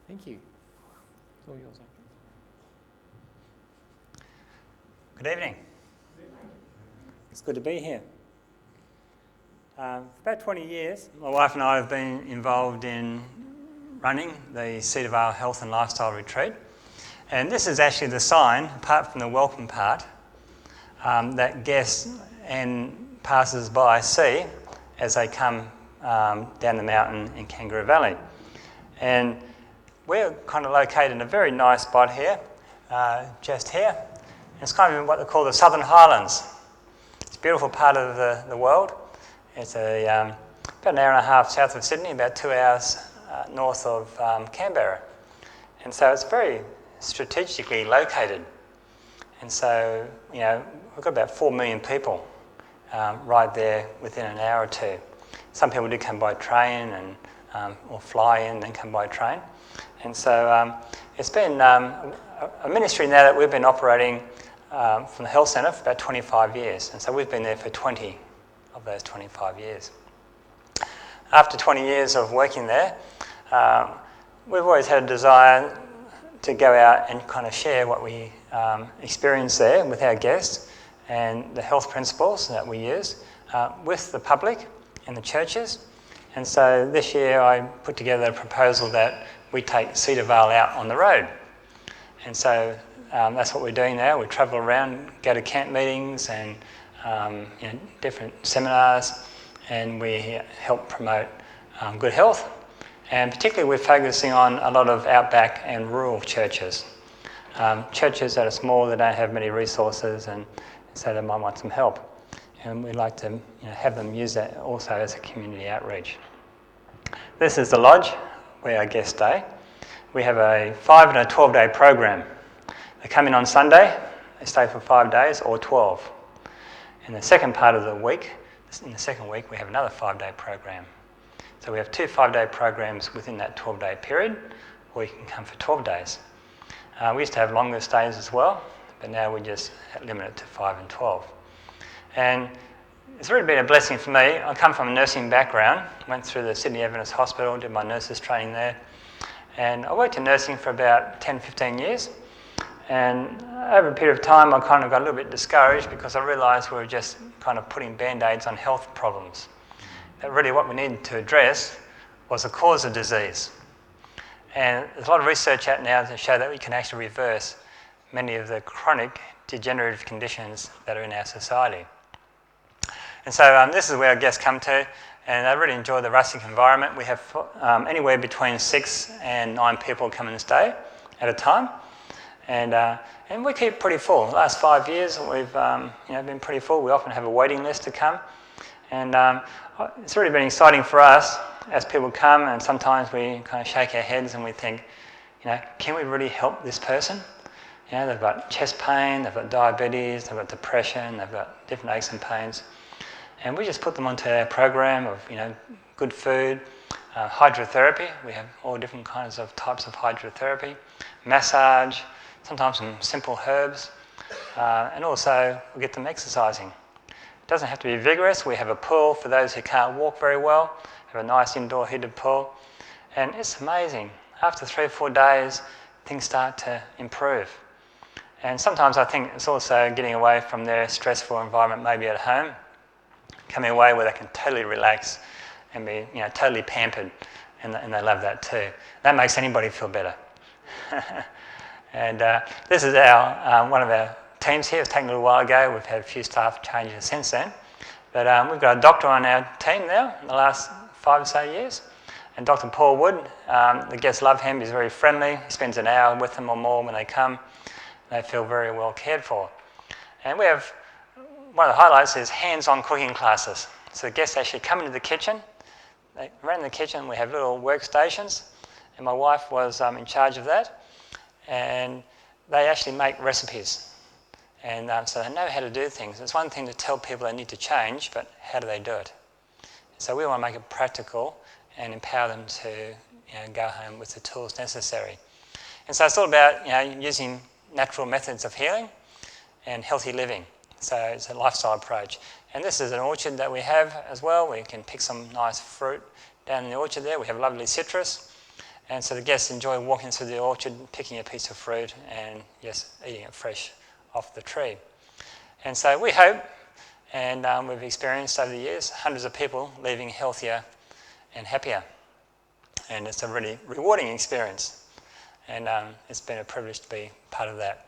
Thank you. It's all yours. Good evening. It's good to be here. For about 20 years, my wife and I have been involved in running the Cedar Vale Health and Lifestyle Retreat. And this is actually the sign, apart from the welcome part, that guests and passers-by see as they come down the mountain in Kangaroo Valley. And we're kind of located in a very nice spot here, just here. It's kind of what they call the Southern Highlands. It's a beautiful part of the world. It's about an hour and a half south of Sydney, about 2 hours north of Canberra. And so it's very strategically located. And so, we've got about 4 million people right there within an hour or two. Some people do come by train or fly in and then come by train. And so it's been a ministry now that we've been operating from the health centre for about 25 years. And so we've been there for 20 of those 25 years. After 20 years of working there, we've always had a desire to go out and kind of share what we experience there with our guests and the health principles that we use with the public and the churches. And so this year I put together a proposal that we take Cedar Vale out on the road. And so that's what we're doing now. We travel around, go to camp meetings and different seminars, and we help promote good health. And particularly we're focusing on a lot of outback and rural churches. Churches that are small, that don't have many resources, and so they might want some help. And we'd like to have them use that also as a community outreach. This is the lodge where our guests stay. We have a 5 and a 12-day program. They come in on Sunday, they stay for 5 days or 12. In the second part of the week, in the second week, we have another 5-day program. So we have 2 5-day programs within that 12-day period, or you can come for 12 days. We used to have longer stays as well, but now we just limit it to 5 and 12. And it's really been a blessing for me. I come from a nursing background, went through the Sydney Adventist Hospital, did my nurses training there, and I worked in nursing for about 10, 15 years. And over a period of time, I kind of got a little bit discouraged because I realised we were just kind of putting band-aids on health problems. That really what we needed to address was the cause of disease. And there's a lot of research out now to show that we can actually reverse many of the chronic degenerative conditions that are in our society. And so this is where our guests come to, and I really enjoy the rustic environment. We have anywhere between 6 and 9 people come and stay at a time. And we keep pretty full. The last 5 years we've been pretty full. We often have a waiting list to come. And it's really been exciting for us as people come, and sometimes we kind of shake our heads and we think, can we really help this person? They've got chest pain, they've got diabetes, they've got depression, they've got different aches and pains. And we just put them onto our program of, good food, hydrotherapy. We have all different kinds of types of hydrotherapy, massage, sometimes some simple herbs, and also we get them exercising. It doesn't have to be vigorous. We have a pool for those who can't walk very well. We have a nice indoor heated pool. And it's amazing. After 3 or 4 days, things start to improve. And sometimes I think it's also getting away from their stressful environment, maybe at home, coming away where they can totally relax and be totally pampered, and they love that too. That makes anybody feel better. And this is one of our teams here. It's taken a little while ago. We've had a few staff changes since then. But we've got a doctor on our team now in the last 5 or so years. And Dr. Paul Wood, the guests love him. He's very friendly. He spends an hour with them or more when they come. They feel very well cared for. And we have, one of the highlights is hands-on cooking classes. So the guests actually come into the kitchen. They run in the kitchen. We have little workstations. And my wife was in charge of that. And they actually make recipes. And so they know how to do things. It's one thing to tell people they need to change, but how do they do it? So we want to make it practical and empower them to go home with the tools necessary. And so it's all about using natural methods of healing and healthy living. So it's a lifestyle approach. And this is an orchard that we have as well. We can pick some nice fruit down in the orchard there. We have lovely citrus. And so the guests enjoy walking through the orchard, picking a piece of fruit and, yes, eating it fresh off the tree. And so we hope, and we've experienced over the years, hundreds of people leaving healthier and happier. And it's a really rewarding experience. And it's been a privilege to be part of that.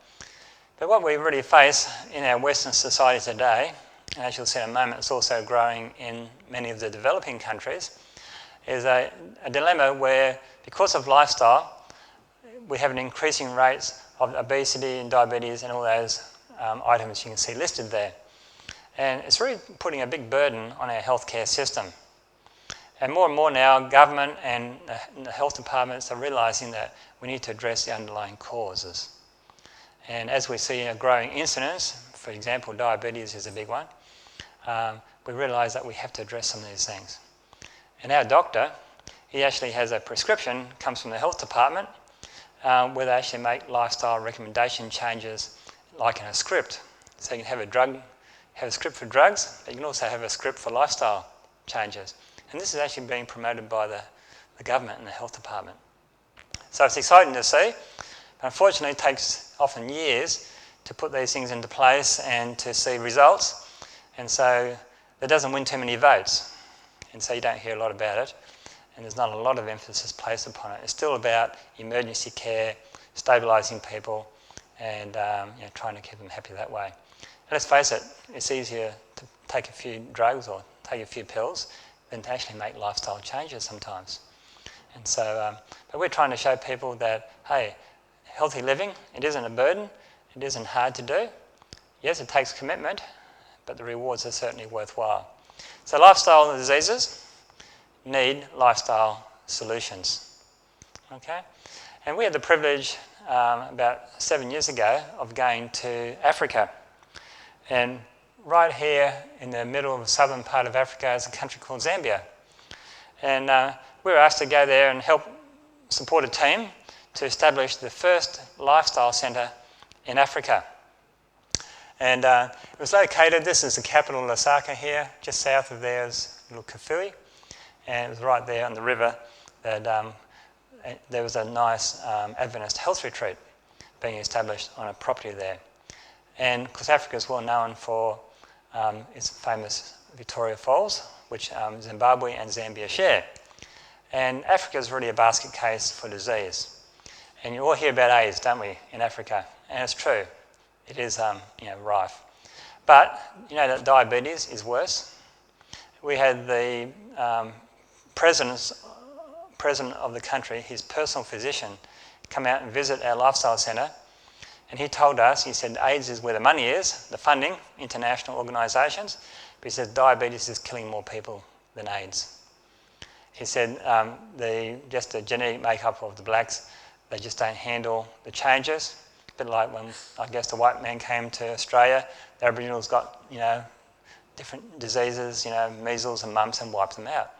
But what we really face in our Western society today, and as you'll see in a moment, it's also growing in many of the developing countries, is a dilemma where, because of lifestyle, we have an increasing rates of obesity and diabetes and all those items you can see listed there. And it's really putting a big burden on our healthcare system. And more now, government and the health departments are realising that we need to address the underlying causes. And as we see a growing incidence, for example, diabetes is a big one, we realise that we have to address some of these things. And our doctor, he actually has a prescription, comes from the health department, where they actually make lifestyle recommendation changes like in a script. So you can have a script for drugs, but you can also have a script for lifestyle changes. And this is actually being promoted by the government and the health department. So it's exciting to see, but unfortunately it takes often years to put these things into place and to see results. And so it doesn't win too many votes. And so you don't hear a lot about it. And there's not a lot of emphasis placed upon it. It's still about emergency care, stabilising people, and trying to keep them happy that way. And let's face it, it's easier to take a few drugs or take a few pills than to actually make lifestyle changes sometimes. And so, but we're trying to show people that, hey, healthy living, it isn't a burden, it isn't hard to do. Yes, it takes commitment, but the rewards are certainly worthwhile. So lifestyle diseases need lifestyle solutions, okay? And we had the privilege about 7 years ago of going to Africa. And right here in the middle of the southern part of Africa is a country called Zambia. And we were asked to go there and help support a team to establish the first lifestyle centre in Africa. And it was located, this is the capital, Lusaka here, just south of there is little Kafui. And it was right there on the river that there was a nice Adventist health retreat being established on a property there. And because Africa is well known for its famous Victoria Falls, which Zimbabwe and Zambia share. And Africa is really a basket case for disease. And you all hear about AIDS, don't we, in Africa? And it's true. It is rife. But you know that diabetes is worse. We had the president of the country, his personal physician, come out and visit our lifestyle centre. And he told us, he said, AIDS is where the money is, the funding, international organisations. But he said diabetes is killing more people than AIDS. He said just the genetic makeup of the blacks, they just don't handle the changes. A bit like when, I guess, the white man came to Australia, the Aboriginals got, different diseases, measles and mumps, and wiped them out.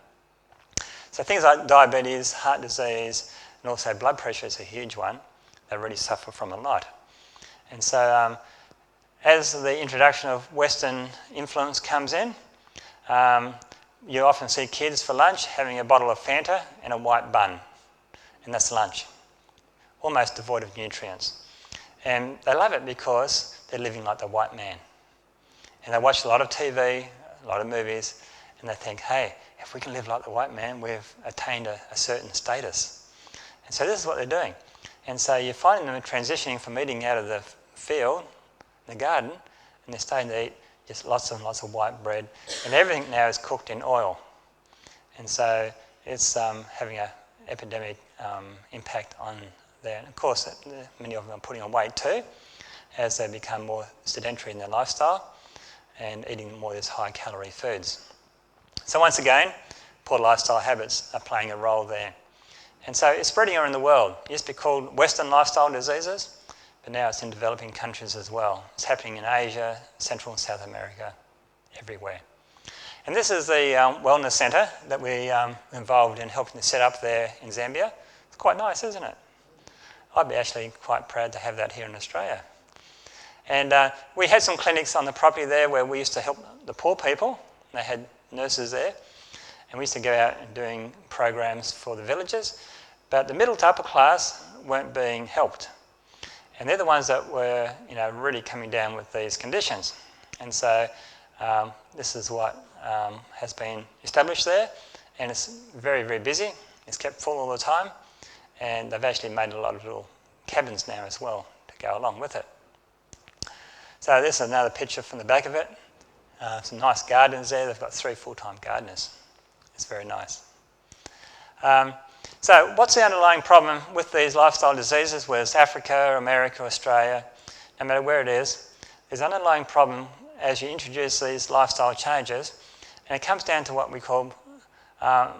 So things like diabetes, heart disease, and also blood pressure is a huge one. They really suffer from a lot. And so as the introduction of Western influence comes in, you often see kids for lunch having a bottle of Fanta and a white bun, and that's lunch, almost devoid of nutrients. And they love it because they're living like the white man. And they watch a lot of TV, a lot of movies, and they think, hey, if we can live like the white man, we've attained a certain status. And so this is what they're doing. And so you're finding them transitioning from eating out of the field, the garden, and they're starting to eat just lots and lots of white bread. And everything now is cooked in oil. And so it's having an epidemic impact on there. And of course, many of them are putting on weight too, as they become more sedentary in their lifestyle and eating more of these high-calorie foods. So once again, poor lifestyle habits are playing a role there. And so it's spreading around the world. It used to be called Western lifestyle diseases, but now it's in developing countries as well. It's happening in Asia, Central and South America, everywhere. And this is the wellness centre that we involved in helping to set up there in Zambia. It's quite nice, isn't it? I'd be actually quite proud to have that here in Australia. And we had some clinics on the property there where we used to help the poor people. They had nurses there. And we used to go out and doing programs for the villages. But the middle to upper class weren't being helped. And they're the ones that were, really coming down with these conditions. And so this is what has been established there, and it's very, very busy. It's kept full all the time, and they've actually made a lot of little cabins now as well to go along with it. So this is another picture from the back of it. Some nice gardens there. They've got 3 full-time gardeners. It's very nice. So what's the underlying problem with these lifestyle diseases, whether it's Africa, America, Australia, no matter where it is, there's an underlying problem as you introduce these lifestyle changes, and it comes down to what we call a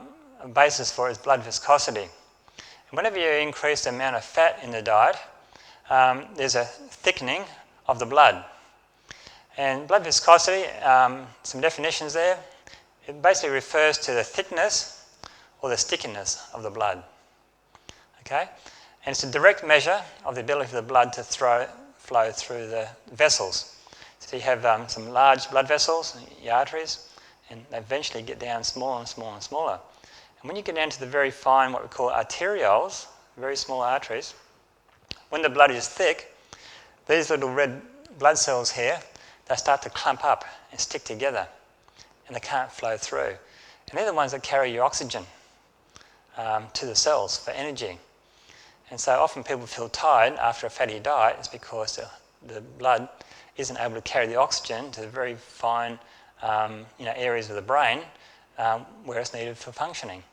basis for is blood viscosity. And whenever you increase the amount of fat in the diet, there's a thickening of the blood. And blood viscosity, some definitions there, it basically refers to the thickness or the stickiness of the blood. Okay? And it's a direct measure of the ability of the blood to flow through the vessels. So you have some large blood vessels, your arteries, and they eventually get down smaller and smaller and smaller. And when you get down to the very fine, what we call arterioles, very small arteries, when the blood is thick, these little red blood cells here, they start to clump up and stick together, and they can't flow through. And they're the ones that carry your oxygen to the cells for energy. And so often people feel tired after a fatty diet. It's because the blood isn't able to carry the oxygen to the very fine areas of the brain where it's needed for functioning.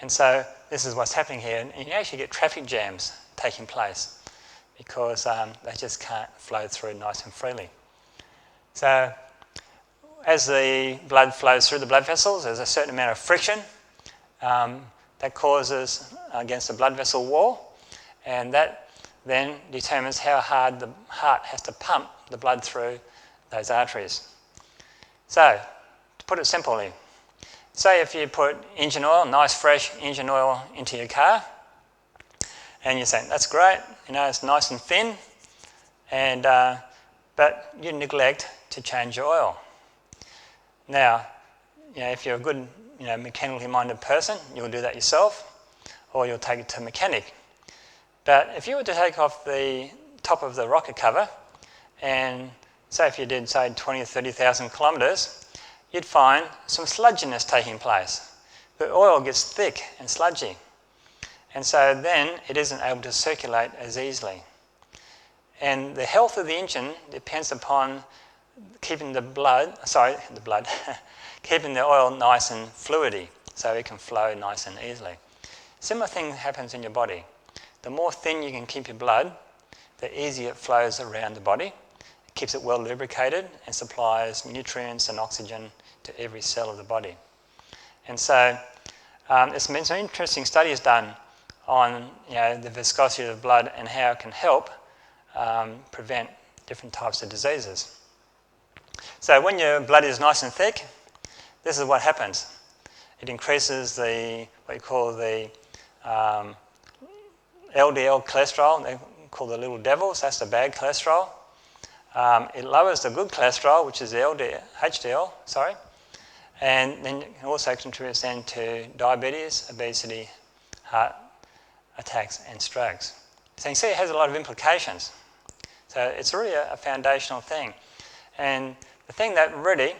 And so this is what's happening here. And you actually get traffic jams taking place because they just can't flow through nice and freely. So as the blood flows through the blood vessels, there's a certain amount of friction that causes against the blood vessel wall, and that then determines how hard the heart has to pump the blood through those arteries. So, to put it simply, say if you put engine oil, nice fresh engine oil into your car, and you say, that's great, it's nice and thin, and but you neglect to change your oil. Now, if you're a good mechanically minded person, you'll do that yourself, or you'll take it to a mechanic. But if you were to take off the top of the rocket cover, and say if you did, say, 20 or 30,000 kilometres, you'd find some sludginess taking place. The oil gets thick and sludgy, and so then it isn't able to circulate as easily. And the health of the engine depends upon keeping keeping the oil nice and fluidy so it can flow nice and easily. Similar thing happens in your body. The more thin you can keep your blood, the easier it flows around the body. It keeps it well lubricated and supplies nutrients and oxygen to every cell of the body. And so there's been some interesting studies done on the viscosity of the blood and how it can help prevent different types of diseases. So when your blood is nice and thick, this is what happens. It increases what you call the LDL cholesterol. They call the little devils. That's the bad cholesterol. It lowers the good cholesterol, which is the HDL, and then it also contributes then to diabetes, obesity, heart attacks, and strokes. So you can see it has a lot of implications. So it's really a foundational thing. And the thing that really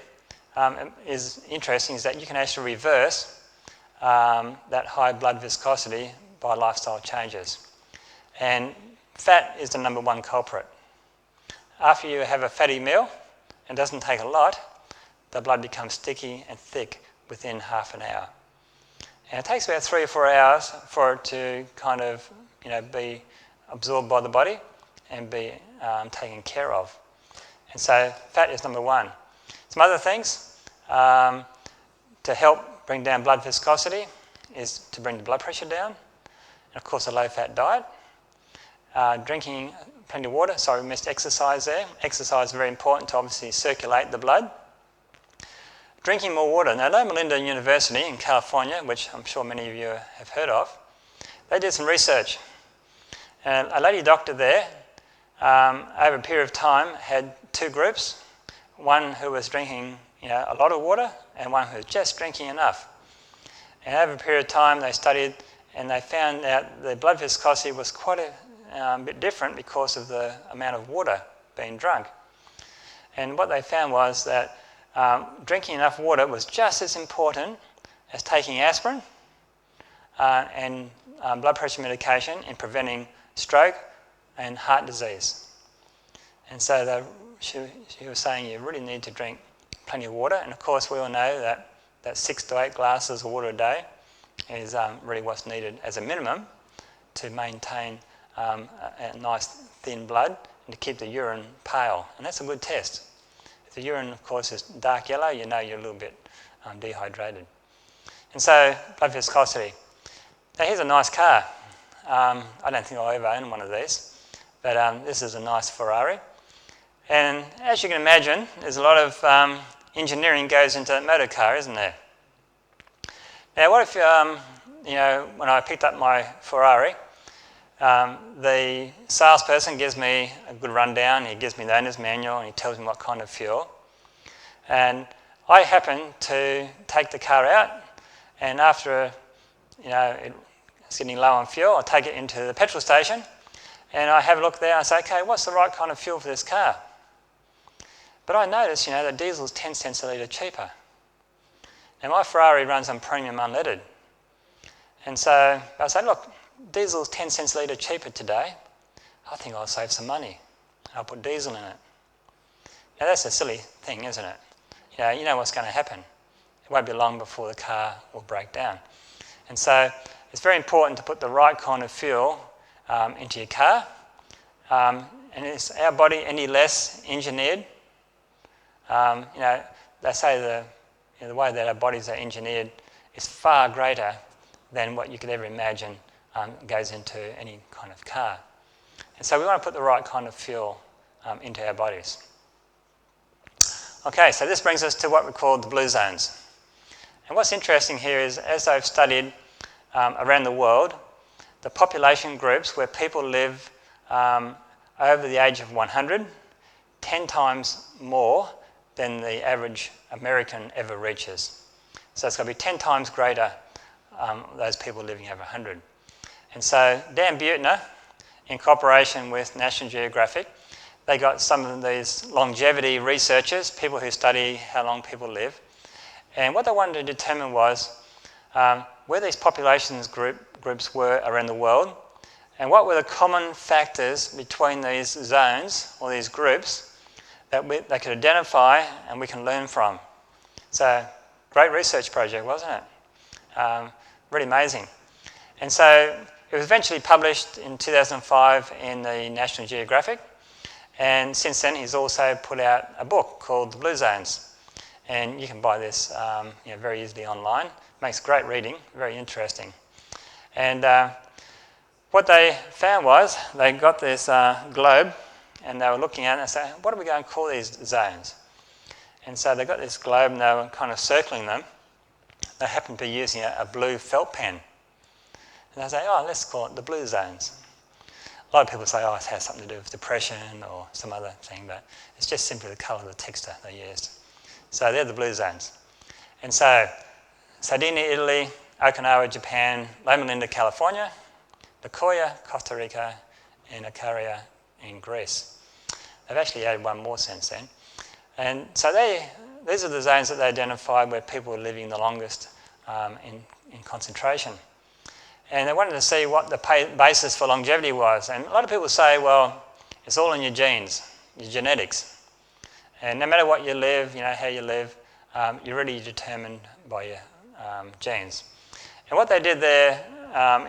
is interesting is that you can actually reverse that high blood viscosity by lifestyle changes. And fat is the number one culprit. After you have a fatty meal, and it doesn't take a lot, the blood becomes sticky and thick within half an hour. And it takes about 3 or 4 hours for it to kind of be absorbed by the body and be taken care of. And so fat is number one. Some other things to help bring down blood viscosity is to bring the blood pressure down. And of course, a low-fat diet. Drinking plenty of water. Sorry, we missed exercise there. Exercise is very important to obviously circulate the blood. Drinking more water. Now, Loma Linda University in California, which I'm sure many of you have heard of, they did some research. And a lady doctor there, over a period of time, had 2 groups. One who was drinking a lot of water and one who was just drinking enough. And over a period of time, they studied and they found out the blood viscosity was quite a bit different because of the amount of water being drunk. And what they found was that drinking enough water was just as important as taking aspirin and blood pressure medication in preventing stroke and heart disease. And so she was saying you really need to drink plenty of water. And of course we all know that 6 to 8 glasses of water a day is really what's needed as a minimum to maintain a nice thin blood and to keep the urine pale. And that's a good test. If the urine, of course, is dark yellow, you know you're a little bit dehydrated. And so, blood viscosity. Now here's a nice car. I don't think I'll ever own one of these, but this is a nice Ferrari. And as you can imagine, there's a lot of engineering goes into that motor car, isn't there? Now, what if, when I picked up my Ferrari, the salesperson gives me a good rundown, he gives me the owner's manual and he tells me what kind of fuel. And I happen to take the car out, and after, it's getting low on fuel, I take it into the petrol station and I have a look there and I say, okay, what's the right kind of fuel for this car? But I notice, that diesel's 10 cents a litre cheaper. Now my Ferrari runs on premium unleaded. And so I say, look, diesel's 10 cents a litre cheaper today. I think I'll save some money. I'll put diesel in it. Now that's a silly thing, isn't it? You know what's going to happen. It won't be long before the car will break down. And so it's very important to put the right kind of fuel into your car. And is our body any less engineered? They say the way that our bodies are engineered is far greater than what you could ever imagine goes into any kind of car. And so we want to put the right kind of fuel into our bodies. Okay, so this brings us to what we call the blue zones. And what's interesting here is, as they've studied around the world, the population groups where people live over the age of 100, 10 times more than the average American ever reaches. So it's going to be 10 times greater, those people living over 100. And so Dan Buettner, in cooperation with National Geographic, they got some of these longevity researchers, people who study how long people live, and what they wanted to determine was where these populations groups were around the world, and what were the common factors between these zones or these groups that they could identify and we can learn from. So, great research project, wasn't it? Really amazing. And so it was eventually published in 2005 in the National Geographic, and since then he's also put out a book called The Blue Zones. And you can buy this very easily online. Makes great reading, very interesting. And what they found was they got this globe, and they were looking at it and saying, what are we going to call these zones? And so they got this globe and they were kind of circling them. They happened to be using a blue felt pen. And they say, let's call it the blue zones. A lot of people say, it has something to do with depression or some other thing, but it's just simply the colour of the texture they used. So they're the blue zones. And so Sardinia, Italy, Okinawa, Japan, Loma Linda, California, Nicoya, Costa Rica, and Icaria in Greece. They've actually added one more since then. And so these are the zones that they identified where people were living the longest in concentration. And they wanted to see what the basis for longevity was. And a lot of people say, well, it's all in your genes, your genetics. And no matter what you live, how you live, you're really determined by your genes. And what they did there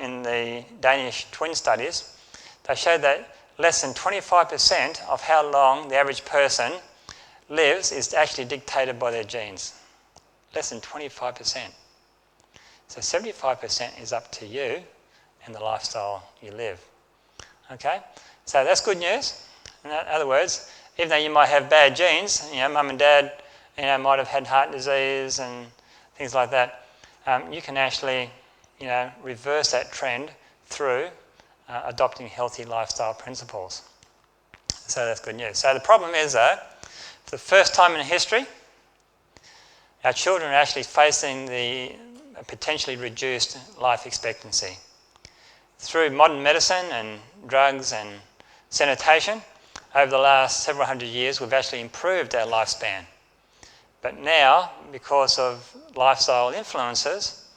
in the Danish twin studies, they showed that less than 25% of how long the average person lives is actually dictated by their genes. Less than 25%. So 75% is up to you and the lifestyle you live. Okay? So that's good news. In other words, even though you might have bad genes, mum and dad, might have had heart disease and things like that, you can actually, reverse that trend through adopting healthy lifestyle principles. So that's good news. So the problem is, though, for the first time in history, our children are actually facing the potentially reduced life expectancy. through modern medicine and drugs and sanitation, over the last several hundred years, we've actually improved our lifespan. But now, because of lifestyle influences,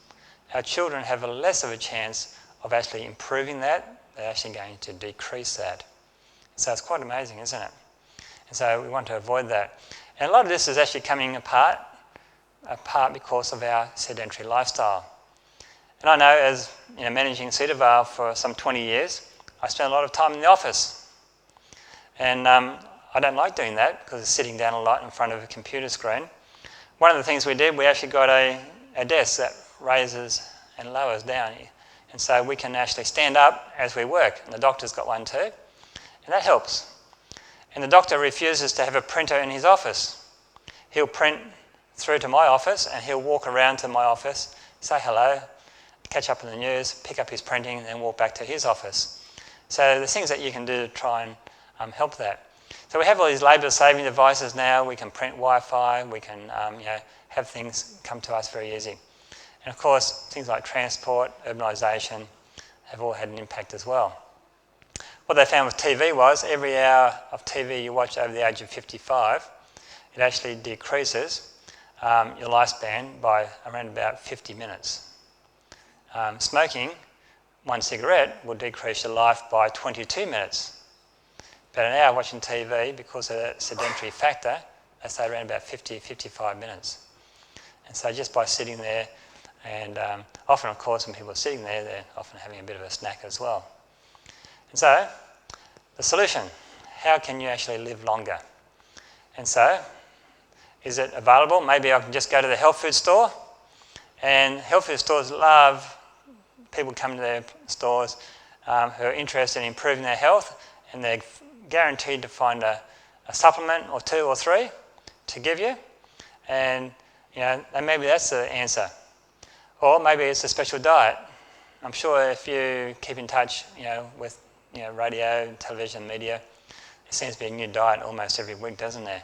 our children have less of a chance of actually improving that. They're actually going to decrease that. So it's quite amazing, isn't it? And so we want to avoid that. And a lot of this is actually coming apart because of our sedentary lifestyle. And I know, as managing Cedar Vale for some 20 years, I spent a lot of time in the office. And I don't like doing that because it's sitting down a lot in front of a computer screen. One of the things we did, we actually got a desk that raises and lowers down. And so we can actually stand up as we work. And the doctor's got one too. And that helps. And the doctor refuses to have a printer in his office. He'll print through to my office and he'll walk around to my office, say hello, catch up on the news, pick up his printing and then walk back to his office. So there's things that you can do to try and help that. So we have all these labour-saving devices now. We can print Wi-Fi. We can have things come to us very easy. And of course, things like transport, urbanisation have all had an impact as well. What they found with TV was every hour of TV you watch over the age of 55, it actually decreases your lifespan by around about 50 minutes. Smoking, one cigarette, will decrease your life by 22 minutes. But an hour watching TV, because of that sedentary factor, they say around about 50-55 minutes. And so just by sitting there, and often, of course, when people are sitting there, they're often having a bit of a snack as well. And so, the solution, how can you actually live longer? And so, is it available? Maybe I can just go to the health food store, and health food stores love people coming to their stores who are interested in improving their health, and they're guaranteed to find a supplement or two or three to give you, and and maybe that's the answer. Or maybe it's a special diet. I'm sure if you keep in touch with radio, television, media, there seems to be a new diet almost every week, doesn't there?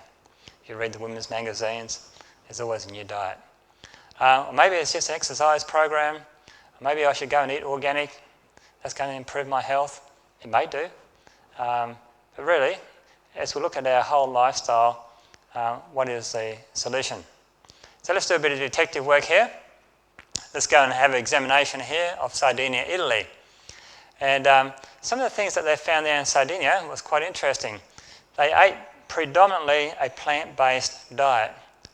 If you read the women's magazines, there's always a new diet. Or maybe it's just an exercise program. Or maybe I should go and eat organic. That's going to improve my health. It may do. But really, as we look at our whole lifestyle, what is the solution? So let's do a bit of detective work here. Let's go and have an examination here of Sardinia, Italy. And some of the things that they found there in Sardinia was quite interesting. They ate predominantly a plant-based diet.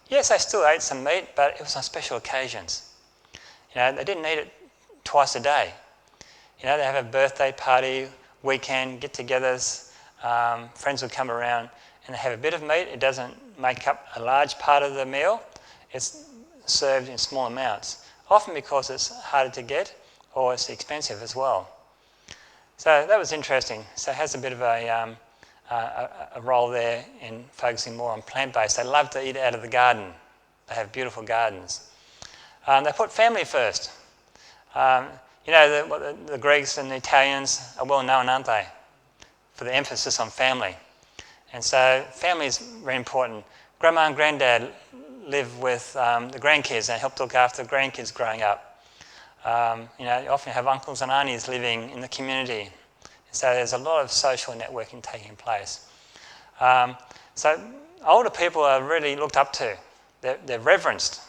Yes, they still ate some meat, but it was on special occasions. They didn't eat it twice a day. They have a birthday party, weekend, get-togethers, friends would come around and they have a bit of meat. It doesn't make up a large part of the meal. It's served in small amounts, often because it's harder to get or it's expensive as well. So that was interesting. So it has a bit of a role there in focusing more on plant-based. They love to eat out of the garden. They have beautiful gardens. They put family first. The Greeks and the Italians are well known, aren't they, for the emphasis on family. And so family is very important. Grandma and Granddad live with the grandkids and help look after the grandkids growing up. You often have uncles and aunties living in the community. So there's a lot of social networking taking place. So older people are really looked up to. They're reverenced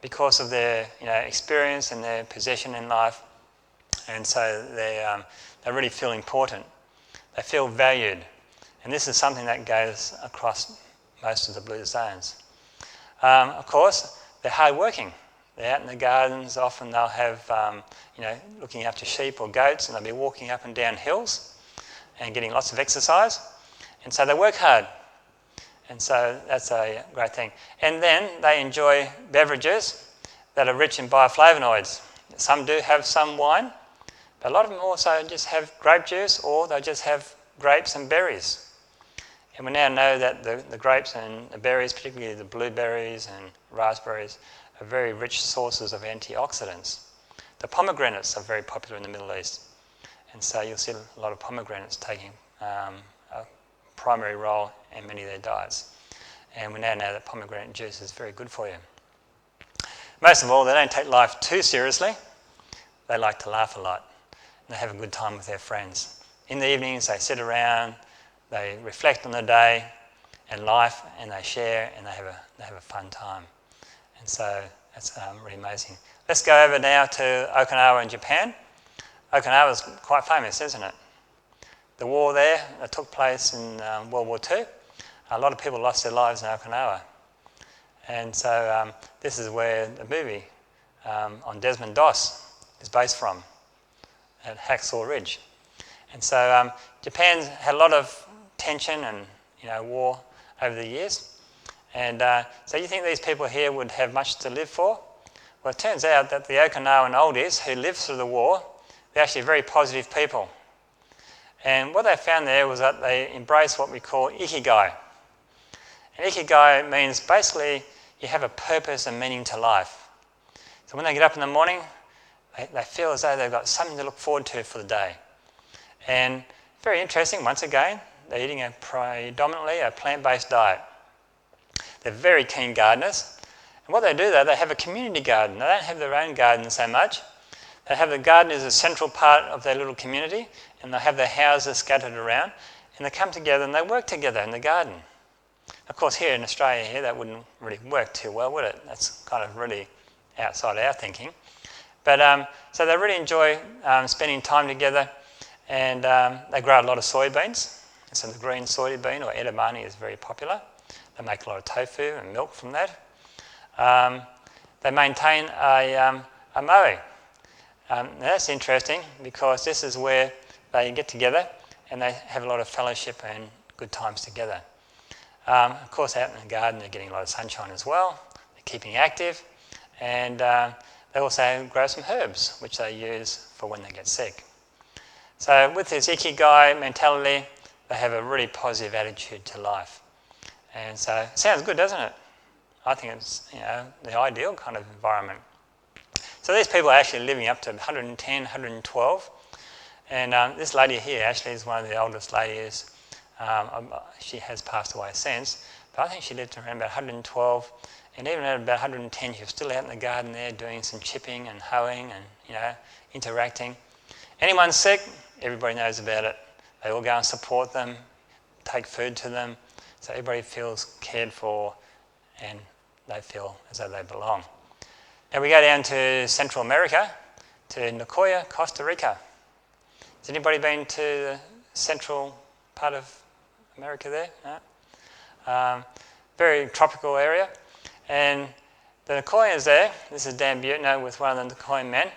because of their experience and their position in life. And so they really feel important. They feel valued. And this is something that goes across most of the blue zones. Of course, they're hardworking. They're out in the gardens. Often they'll have, looking after sheep or goats, and they'll be walking up and down hills and getting lots of exercise. And so they work hard. And so that's a great thing. And then they enjoy beverages that are rich in bioflavonoids. Some do have some wine, but a lot of them also just have grape juice, or they'll just have grapes and berries. And we now know that the grapes and the berries, particularly the blueberries and raspberries, are very rich sources of antioxidants. The pomegranates are very popular in the Middle East. And so you'll see a lot of pomegranates taking a primary role in many of their diets. And we now know that pomegranate juice is very good for you. Most of all, they don't take life too seriously. They like to laugh a lot. they have a good time with their friends. In the evenings, they sit around, they reflect on the day and life, and they share, and they have a fun time. And so that's really amazing. Let's go over now to Okinawa in Japan. Okinawa is quite famous, isn't it? The war there that took place in World War II, a lot of people lost their lives in Okinawa. And so this is where the movie on Desmond Doss is based from, at Hacksaw Ridge. And so Japan's had a lot of tension and war over the years. And so you think these people here would have much to live for? Well, it turns out that the Okinawan oldies who lived through the war, they're actually very positive people. And what they found there was that they embraced what we call ikigai. And ikigai means basically you have a purpose and meaning to life. So when they get up in the morning, they feel as though they've got something to look forward to for the day. And very interesting, once again, they're eating predominantly a plant-based diet. They're very keen gardeners. And what they do though, they have a community garden. They don't have their own garden so much. They have the garden as a central part of their little community, and they have their houses scattered around, and they come together and they work together in the garden. Of course, here in Australia, that wouldn't really work too well, would it? That's kind of really outside our thinking. But so they really enjoy spending time together, and they grow a lot of soybeans. So the green soybean, or edamame, is very popular. They make a lot of tofu and milk from that. They maintain a moe. Now that's interesting because this is where they get together and they have a lot of fellowship and good times together. Of course, out in the garden, they're getting a lot of sunshine as well. They're keeping active, and they also grow some herbs, which they use for when they get sick. So with this ikigai mentality, they have a really positive attitude to life. And so it sounds good, doesn't it? I think it's the ideal kind of environment. So these people are actually living up to 110, 112. And this lady here actually is one of the oldest ladies. She has passed away since, but I think she lived around about 112. And even at about 110, she was still out in the garden there doing some chipping and hoeing and interacting. Anyone sick, everybody knows about it. They all go and support them, take food to them, so everybody feels cared for and they feel as though they belong. Now we go down to Central America, to Nicoya, Costa Rica. Has anybody been to the central part of America there? No? Very tropical area. And the Nicoyans there, this is Dan Butner with one of the Nicoyan men,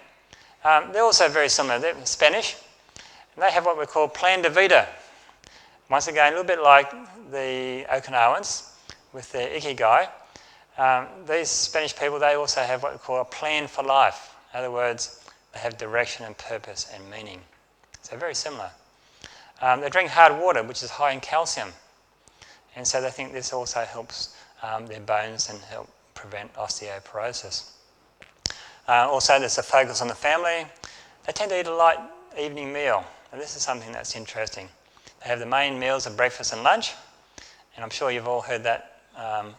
they're also very similar. They're Spanish, and they have what we call plan de vida. Once again, a little bit like the Okinawans with their ikigai. These Spanish people, they also have what we call a plan for life. In other words, they have direction and purpose and meaning. So very similar. They drink hard water, which is high in calcium. And so they think this also helps their bones and help prevent osteoporosis. Also, there's a focus on the family. They tend to eat a light evening meal. And this is something that's interesting. They have the main meals of breakfast and lunch. And I'm sure you've all heard that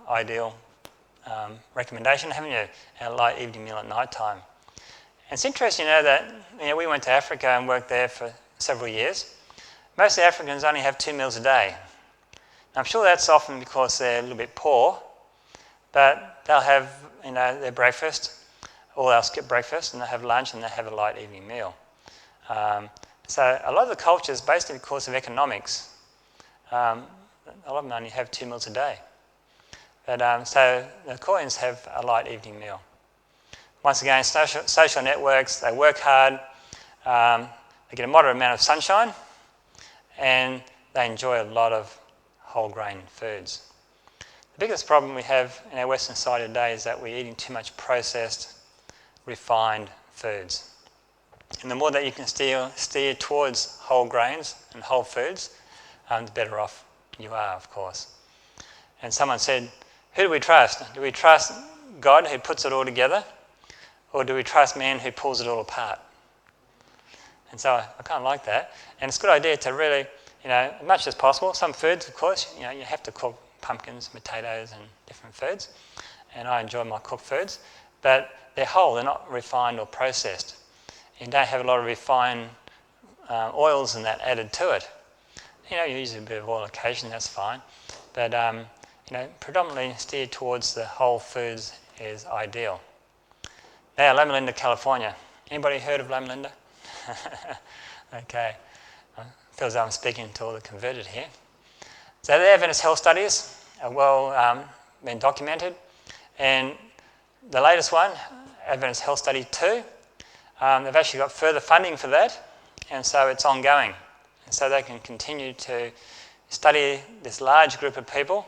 ideal recommendation, haven't you? A light evening meal at night time. And it's interesting, that we went to Africa and worked there for several years. Most of the Africans only have 2 meals a day. Now, I'm sure that's often because they're a little bit poor, but they'll have their breakfast, or they'll skip breakfast and they'll have lunch and they'll have a light evening meal. So a lot of the cultures, basically because of economics, a lot of them only have 2 meals a day. But so the Koreans have a light evening meal. Once again, social networks, they work hard, they get a moderate amount of sunshine, and they enjoy a lot of whole grain foods. The biggest problem we have in our Western society today is that we're eating too much processed, refined foods. And the more that you can steer towards whole grains and whole foods, the better off you are, of course. And someone said, who do we trust? Do we trust God who puts it all together? Or do we trust man who pulls it all apart? And so I kind of like that. And it's a good idea to really, as much as possible, some foods, of course, you have to cook pumpkins, potatoes and different foods. And I enjoy my cooked foods. But they're whole, they're not refined or processed. You don't have a lot of refined oils and that added to it. You use a bit of oil occasionally, that's fine. But, predominantly steer towards the whole foods is ideal. Now, Loma Linda, California. Anybody heard of Loma Linda? Okay. Feels like I'm speaking to all the converted here. So the Adventist health studies are well been documented. And the latest one, Adventist Health Study 2, they've actually got further funding for that, and so it's ongoing. And so they can continue to study this large group of people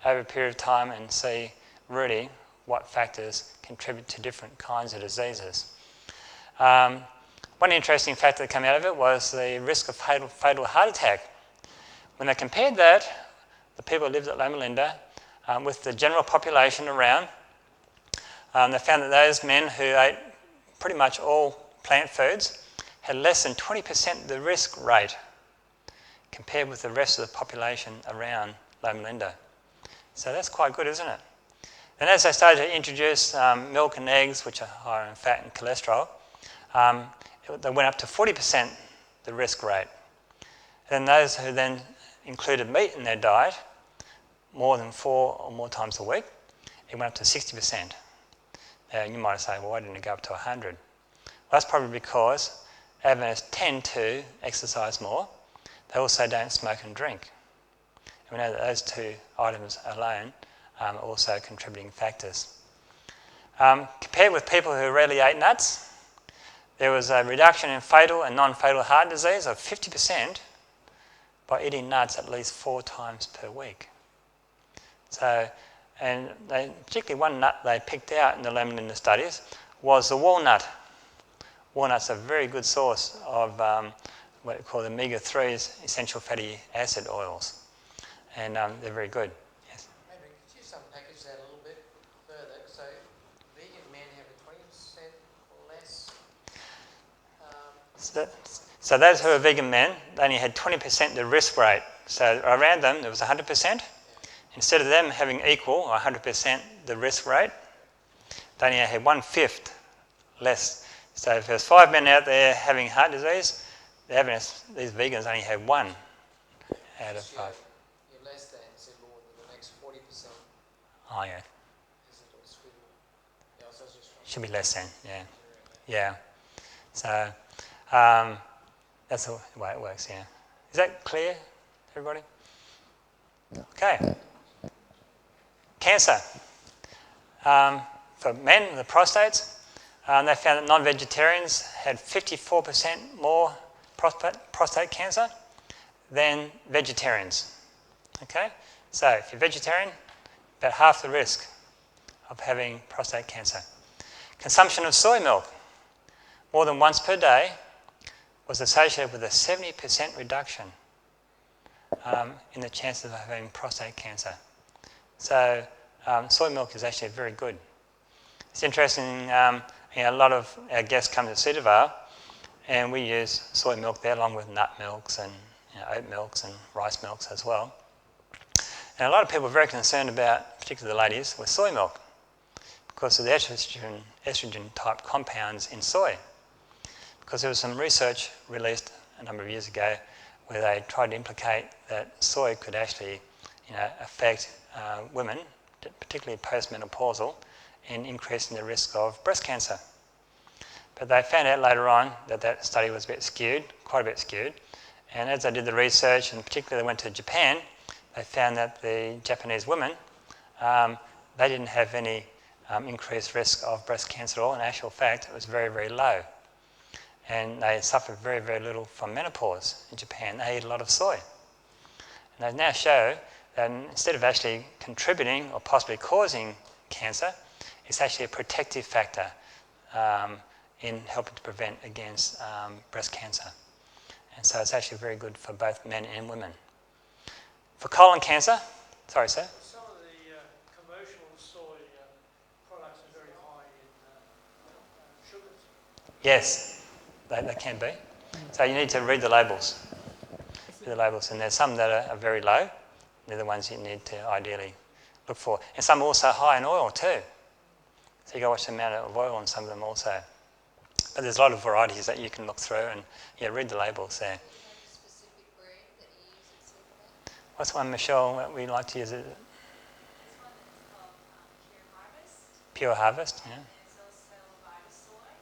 over a period of time and see really what factors contribute to different kinds of diseases. One interesting factor that came out of it was the risk of fatal heart attack. When they compared that, the people who lived at Loma Linda, with the general population around, they found that those men who ate pretty much all plant foods had less than 20% the risk rate compared with the rest of the population around Loma Linda. So that's quite good, isn't it? And as they started to introduce milk and eggs, which are higher in fat and cholesterol, they went up to 40% the risk rate. And those who then included meat in their diet, more than 4 or more times a week, it went up to 60%. You might say, well, why didn't it go up to 100? Well, that's probably because Adventists tend to exercise more. They also don't smoke and drink. And we know that those two items alone are also contributing factors. Compared with people who rarely ate nuts, there was a reduction in fatal and non-fatal heart disease of 50% by eating nuts at least 4 times per week. So, and particularly one nut they picked out in the Loma Linda studies was the walnut. Walnuts are a very good source of what we call the omega-3s, essential fatty acid oils. And they're very good. Yes? Adrian, could you just unpackage that a little bit further? So vegan men have a 20% less... So those who are vegan men, they only had 20% the risk rate. So around them, there was 100%. Instead of them having equal or 100% the risk rate, they only had 1/5 less. So if there's 5 men out there having heart disease, these vegans only had 1 out of 5. You're less than, said more than the next 40%. Oh, yeah. Should be less than, yeah. Yeah. So that's the way it works, yeah. Is that clear, everybody? Okay. Cancer. For men, the prostates, they found that non-vegetarians had 54% more prostate cancer than vegetarians. Okay? So if you're vegetarian, about half the risk of having prostate cancer. Consumption of soy milk, more than once per day, was associated with a 70% reduction in the chances of having prostate cancer. So soy milk is actually very good. It's interesting, a lot of our guests come to Cedarvale and we use soy milk there along with nut milks and oat milks and rice milks as well. And a lot of people are very concerned about, particularly the ladies, with soy milk because of the estrogen type compounds in soy. Because there was some research released a number of years ago where they tried to implicate that soy could actually affect women, particularly postmenopausal, in increasing the risk of breast cancer. But they found out later on that that study was a bit skewed, quite a bit skewed. And as they did the research, and particularly they went to Japan, they found that the Japanese women, they didn't have any increased risk of breast cancer at all. In actual fact, it was very, very low. And they suffered very, very little from menopause in Japan. They ate a lot of soy. And they now show that instead of actually contributing or possibly causing cancer, it's actually a protective factor in helping to prevent against breast cancer. And so it's actually very good for both men and women. For colon cancer, sorry, sir? Some of the commercial soy products are very high in sugars. Yes, they can be. So you need to read the labels. Read the labels, and there's some that are very low. They're the ones you need to ideally look for. And some are also high in oil too. So you've got to watch the amount of oil on some of them also. But there's a lot of varieties that you can look through and read the labels there. Do you have a specific brand that you use at Superbat? What's one, Michelle, that we like to use? There's one that's called Pure Harvest. Pure Harvest, yeah. There's also Vitasoy.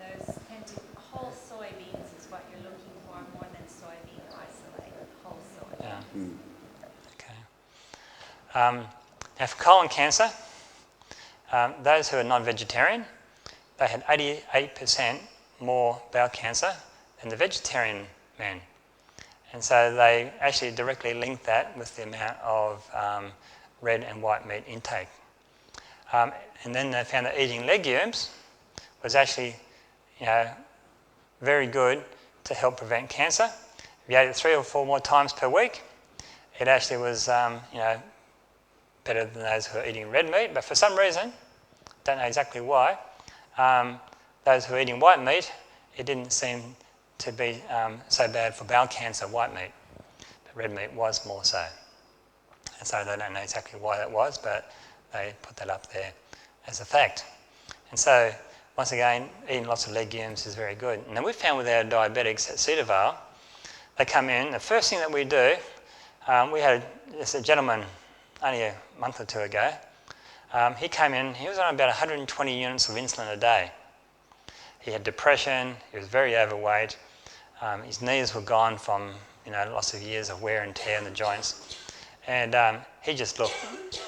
Those tend to, whole soybeans is what you're looking for more than soybean isolate, whole soy. Yeah. Okay. Now for colon cancer, those who are non-vegetarian, they had 88% more bowel cancer than the vegetarian men. And so they actually directly linked that with the amount of red and white meat intake. And then they found that eating legumes was actually, very good to help prevent cancer. If you ate it 3 or 4 more times per week, it actually was, better than those who are eating red meat. But for some reason, don't know exactly why, those who are eating white meat, it didn't seem to be so bad for bowel cancer, white meat. But red meat was more so. And so they don't know exactly why that was, but they put that up there as a fact. And so, once again, eating lots of legumes is very good. And then we found with our diabetics at Cedar Vale, they come in, the first thing that we do, we had a gentleman only a month or 2 ago, he came in, he was on about 120 units of insulin a day. He had depression, he was very overweight, his knees were gone from lots of years of wear and tear in the joints, and he just looked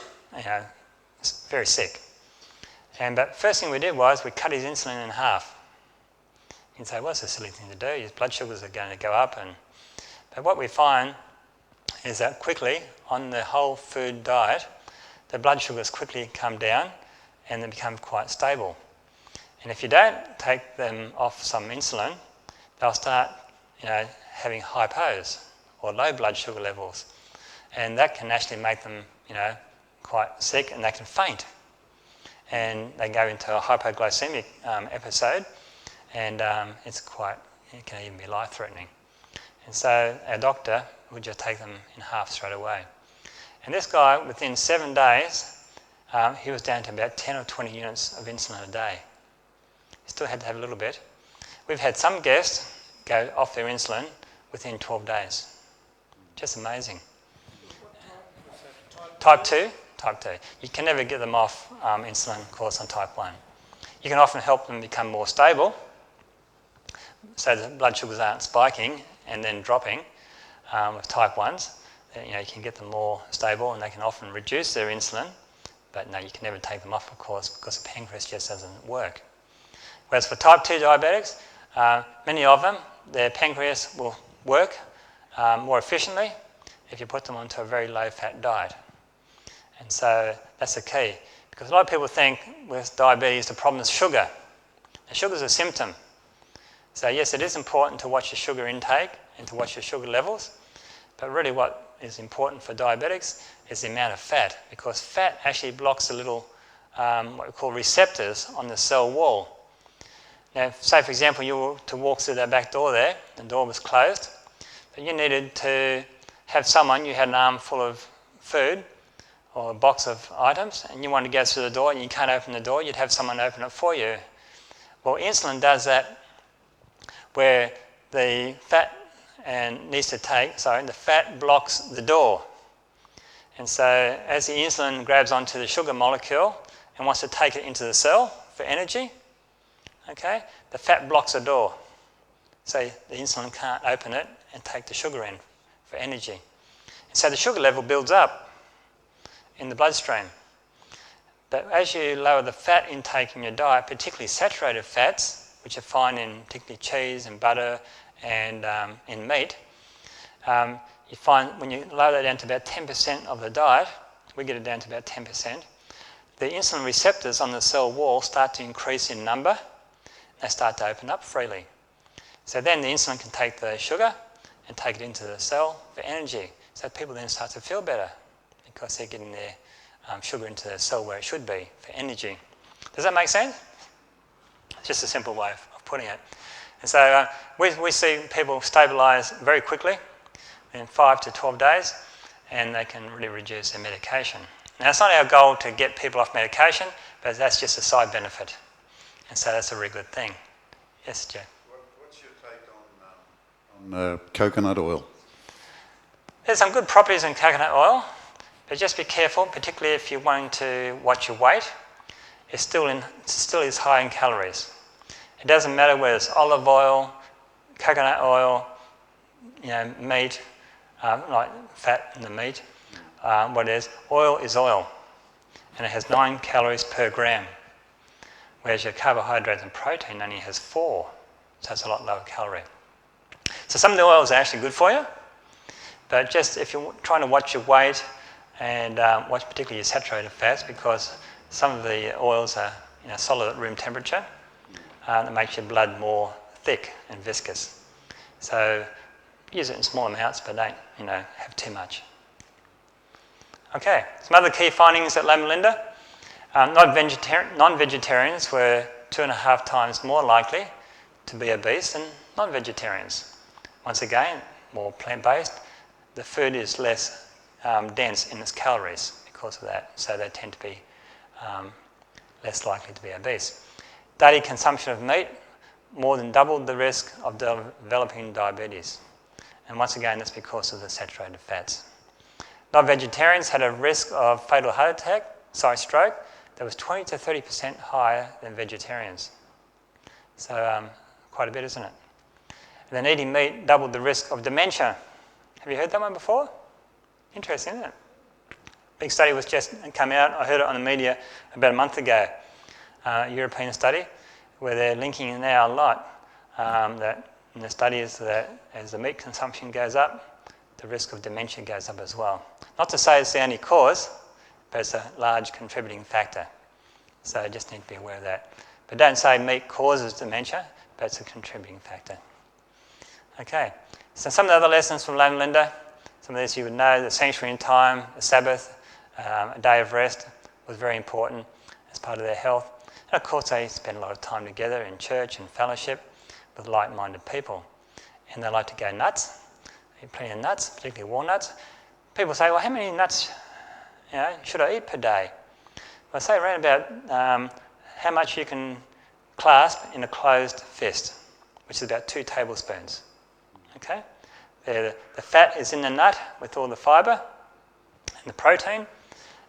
very sick. But first thing we did was we cut his insulin in half. You'd say, what's a silly thing to do? His blood sugars are going to go up. But what we find is that quickly, on the whole food diet, the blood sugars quickly come down and they become quite stable. And if you don't take them off some insulin, they'll start having hypos or low blood sugar levels. And that can actually make them quite sick, and they can faint. And they go into a hypoglycemic episode, and it can even be life-threatening. And so our doctor would just take them in half straight away. And this guy, within 7 days, he was down to about 10 or 20 units of insulin a day. He still had to have a little bit. We've had some guests go off their insulin within 12 days. Just amazing. Type 2? Type 2. You can never get them off insulin, of course, on type 1. You can often help them become more stable, so the blood sugars aren't spiking and then dropping with type 1s. You can get them more stable, and they can often reduce their insulin, but no, you can never take them off, of course, because the pancreas just doesn't work. Whereas for type 2 diabetics, many of them, their pancreas will work more efficiently if you put them onto a very low-fat diet. And so that's the key, because a lot of people think with diabetes the problem is sugar. Now, sugar is a symptom. So yes, it is important to watch your sugar intake and to watch your sugar levels, but really what is important for diabetics is the amount of fat, because fat actually blocks the little what we call receptors on the cell wall. Now, say for example you were to walk through that back door there, the door was closed, but you needed to have someone, you had an arm full of food or a box of items, and you wanted to go through the door and you can't open the door, you'd have someone open it for you. Well, insulin does that, where the fat the fat blocks the door. And so as the insulin grabs onto the sugar molecule and wants to take it into the cell for energy, okay, the fat blocks the door. So the insulin can't open it and take the sugar in for energy. And so the sugar level builds up in the bloodstream. But as you lower the fat intake in your diet, particularly saturated fats, which are found in particularly cheese and butter and in meat, you find when you lower that down to about 10% of the diet, we get it down to about 10%, the insulin receptors on the cell wall start to increase in number. They start to open up freely. So then the insulin can take the sugar and take it into the cell for energy. So people then start to feel better because they're getting their sugar into the cell where it should be for energy. Does that make sense? It's just a simple way of putting it. And so we see people stabilise very quickly in 5 to 12 days, and they can really reduce their medication. Now, it's not our goal to get people off medication, but that's just a side benefit. And so that's a really good thing. Yes, Joe? What's your take on coconut oil? There's some good properties in coconut oil, but just be careful, particularly if you're wanting to watch your weight. It still is high in calories. It doesn't matter whether it's olive oil, coconut oil, meat, like fat in the meat, what it is. Oil is oil, and it has 9 calories per gram, whereas your carbohydrates and protein only has 4, so it's a lot lower calorie. So some of the oils are actually good for you, but just if you're trying to watch your weight and watch particularly your saturated fats, because some of the oils are solid at room temperature, that makes your blood more thick and viscous. So use it in small amounts, but don't have too much. Okay, some other key findings at Loma Linda. Non-vegetarians were 2.5 times more likely to be obese than non-vegetarians. Once again, more plant-based. The food is less dense in its calories because of that, so they tend to be less likely to be obese. Daily consumption of meat more than doubled the risk of developing diabetes. And once again, that's because of the saturated fats. Non-vegetarians had a risk of fatal stroke that was 20 to 30% higher than vegetarians. So quite a bit, isn't it? And then eating meat doubled the risk of dementia. Have you heard that one before? Interesting, isn't it? Big study was just come out. I heard it on the media about a month ago. A European study where they're linking now a lot that in the study is that as the meat consumption goes up, the risk of dementia goes up as well. Not to say it's the only cause, but it's a large contributing factor. So you just need to be aware of that. But don't say meat causes dementia, but it's a contributing factor. Okay, so some of the other lessons from Loma Linda, some of this you would know, the sanctuary in time, the Sabbath, a day of rest was very important as part of their health. And of course they spend a lot of time together in church and fellowship with like-minded people. And they like to go nuts, eat plenty of nuts, particularly walnuts. People say, well, how many nuts should I eat per day? Well, I say around about how much you can clasp in a closed fist, which is about 2 tablespoons. Okay? The fat is in the nut with all the fibre and the protein,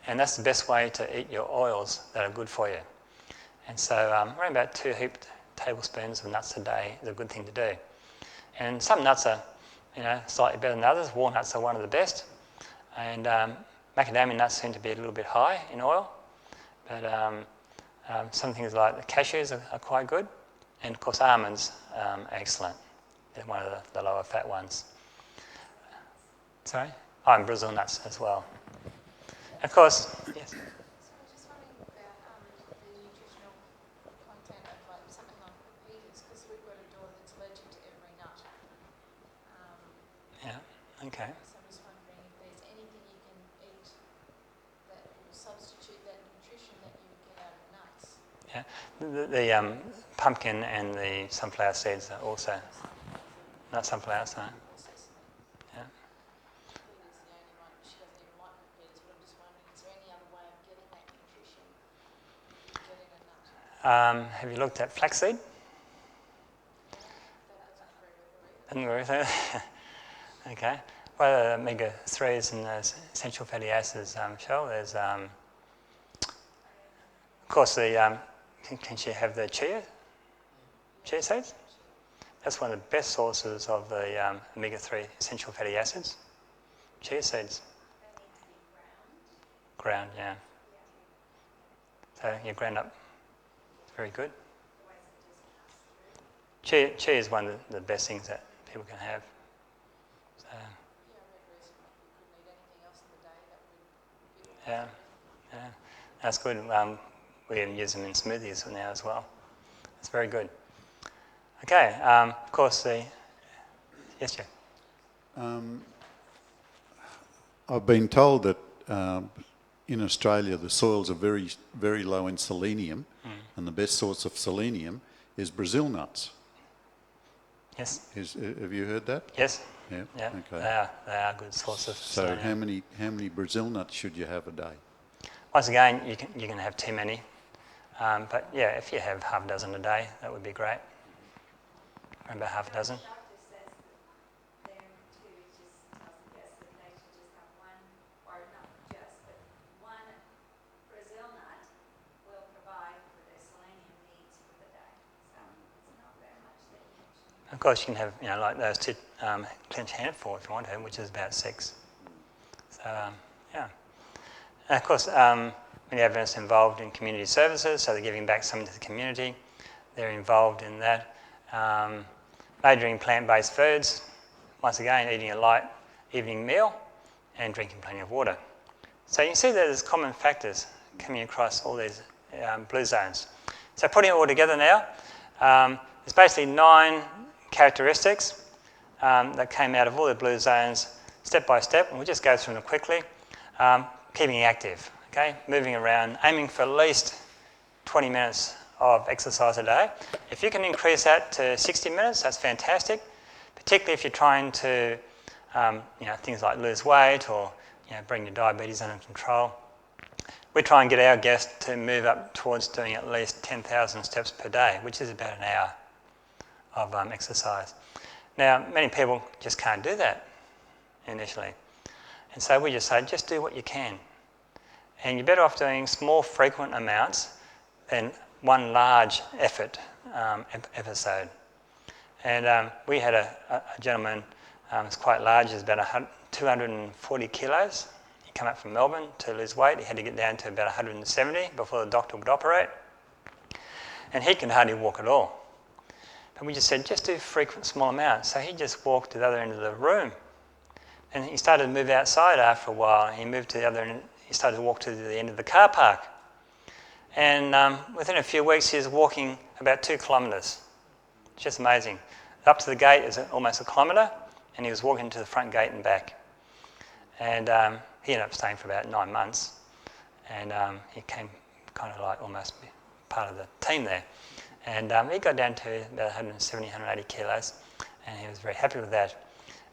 and that's the best way to eat your oils that are good for you. And so around about 2 heaped tablespoons of nuts a day is a good thing to do. And some nuts are slightly better than others. Walnuts are one of the best. And macadamia nuts seem to be a little bit high in oil. But some things like the cashews are quite good. And of course almonds are excellent. They're one of the lower fat ones. Sorry? Oh, and Brazil nuts as well. Of course, yes. So I was just wondering about the nutritional content of like something like pepitas, because we've got a daughter that's allergic to every nut. Yeah, okay. So I'm just wondering if there's anything you can eat that will substitute that nutrition that you would get out of nuts. Yeah, the pumpkin and the sunflower seeds are also, not sunflowers, no. Yeah. Peter's the only one, she doesn't even like pepitas, but I'm just wondering, is there any other way of getting that nutrition you get in a nut? Have you looked at flaxseed? That doesn't agree with her either. Didn't worry with it. Okay. Well, omega-3s and those essential fatty acids, Shell, there's, of course, can she have the chia seeds? That's one of the best sources of the omega-3 essential fatty acids. Chia seeds. Ground, yeah. So you ground up. Very good. Chia is one of the best things that people can have. So, Yeah, I read recently you couldn't eat anything else in the day that would give you yeah, that's good. We even use them in smoothies now as well. It's very good. Okay, of course, yes, Jeff? I've been told that in Australia the soils are very, very low in selenium, and the best source of selenium is Brazil nuts. Yes. Have you heard that? Yes. Yeah. Yeah. Okay. They are a good source of So selenium. how many Brazil nuts should you have a day? Once again, you can have too many. But yeah, if you have half a dozen a day, that would be great. Around about half a dozen. The doctor says that them two just tells the guests that they should just have one, or not just, but one Brazil nut will provide for their selenium needs for the day. So it's not very much that you mentioned. Of course, you can have, like those two clenched handful if you want to, which is about 6. So, yeah. And of course, many adventists are involved in community services, so they're giving back something to the community. They're involved in that. Majoring plant-based foods, once again, eating a light evening meal and drinking plenty of water. So you can see that there's common factors coming across all these blue zones. So putting it all together now, there's basically 9 characteristics that came out of all the blue zones step by step, and we'll just go through them quickly. Keeping active, okay, moving around, aiming for at least 20 minutes of exercise a day. If you can increase that to 60 minutes, that's fantastic, particularly if you're trying to, things like lose weight or, bring your diabetes under control. We try and get our guests to move up towards doing at least 10,000 steps per day, which is about an hour of exercise. Now, many people just can't do that initially. And so we just say, just do what you can. And you're better off doing small, frequent amounts than one large effort episode. And we had a gentleman, was quite large, he was about 240 kilos. He came up from Melbourne to lose weight. He had to get down to about 170 before the doctor would operate. And he can hardly walk at all. And we just said, just do frequent, small amounts. So he just walked to the other end of the room. And he started to move outside after a while. He moved to the other end. He started to walk to the end of the car park. And within a few weeks, he was walking about 2 kilometres. It's just amazing. Up to the gate is almost a kilometre, and he was walking to the front gate and back. And he ended up staying for about 9 months. And he came kind of like almost part of the team there. And he got down to about 170, 180 kilos, and he was very happy with that.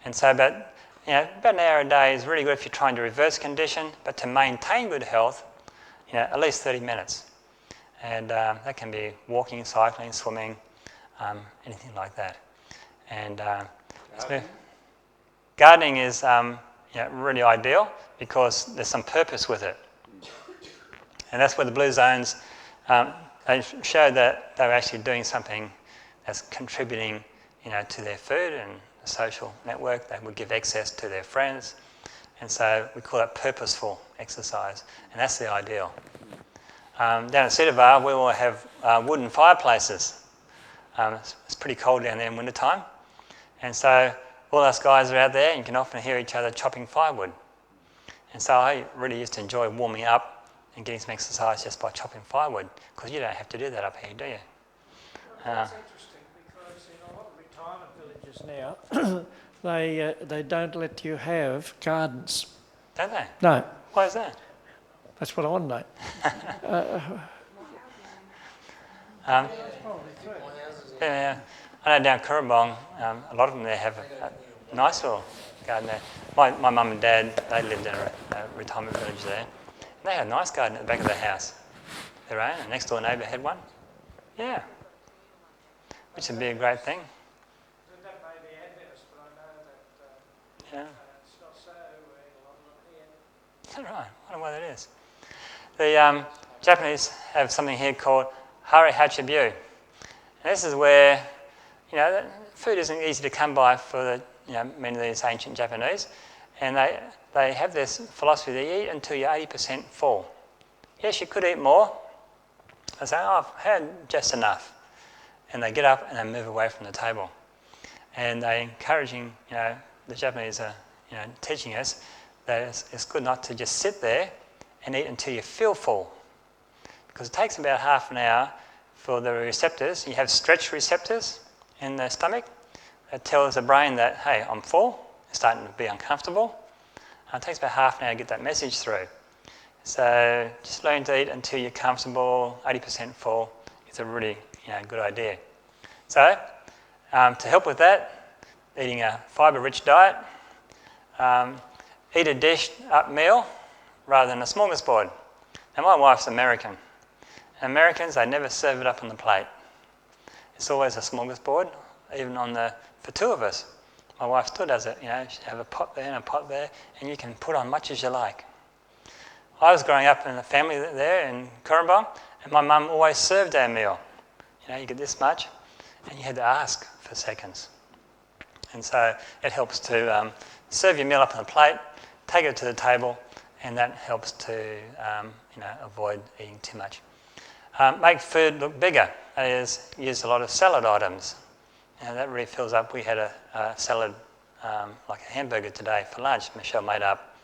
And so about an hour a day is really good if you're trying to reverse condition, but to maintain good health, at least 30 minutes. And that can be walking, cycling, swimming, anything like that. And gardening is really ideal because there's some purpose with it. And that's where the blue zones, they show that they're actually doing something that's contributing, to their food and the social network. They would give access to their friends. And so we call that purposeful exercise. And that's the ideal. Down at Cedarvale, we will have wooden fireplaces. It's pretty cold down there in wintertime. And so all us guys are out there, and you can often hear each other chopping firewood. And so I really used to enjoy warming up and getting some exercise just by chopping firewood, because you don't have to do that up here, do you? That's interesting, because in a lot of retirement villages now, they don't let you have gardens. Don't they? No. Why is that? That's what I want to know. Yeah, I know down Currabong, a lot of them there have a nice little garden there. My mum and dad, they lived in a retirement village there. And they had a nice garden at the back of their house, their own, and next door neighbour had one. Yeah, which would be a great thing. That may be Adventist, but I know that Yeah. it's not so in a lot of them here. Is that right? I wonder why that is. The Japanese have something here called hare hachibu. And this is where, food isn't easy to come by for many of these ancient Japanese. And they have this philosophy that you eat until you're 80% full. Yes, you could eat more. They say, I've had just enough. And they get up and they move away from the table. And they're encouraging, the Japanese are, teaching us that it's good not to just sit there and eat until you feel full. Because it takes about half an hour for the receptors. You have stretch receptors in the stomach that tells the brain that, hey, I'm full, it's starting to be uncomfortable. It takes about half an hour to get that message through. So just learn to eat until you're comfortable, 80% full. It's a really good idea. So to help with that, eating a fibre-rich diet, eat a dished-up meal rather than a smorgasbord. Now, my wife's American, Americans, they never serve it up on the plate. It's always a smorgasbord, even for two of us. My wife still does it, you know, she have a pot there and a pot there, and you can put on much as you like. I was growing up in a family there in Currumbong, and my mum always served our meal. You know, you get this much, and you had to ask for seconds. And so it helps to serve your meal up on the plate, take it to the table, and that helps to avoid eating too much. Make food look bigger. That is, use a lot of salad items. And that really fills up. We had a salad, like a hamburger today for lunch. Michelle made up.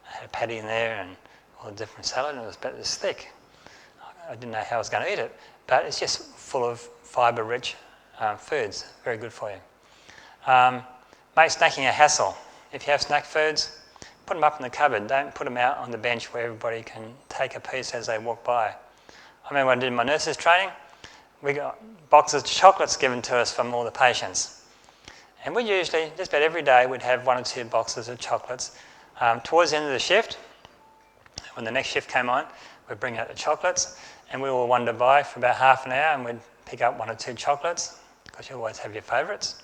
I had a patty in there and all the different salad, and it was about this thick. I didn't know how I was going to eat it, but it's just full of fibre-rich foods. Very good for you. Make snacking a hassle. If you have snack foods, put them up in the cupboard. Don't put them out on the bench where everybody can take a piece as they walk by. I remember when I did my nurses training, we got boxes of chocolates given to us from all the patients. And we usually, just about every day, we'd have 1 or 2 boxes of chocolates. Towards the end of the shift, when the next shift came on, we'd bring out the chocolates, and we all wander by for about half an hour, and we'd pick up 1 or 2 chocolates, because you always have your favourites.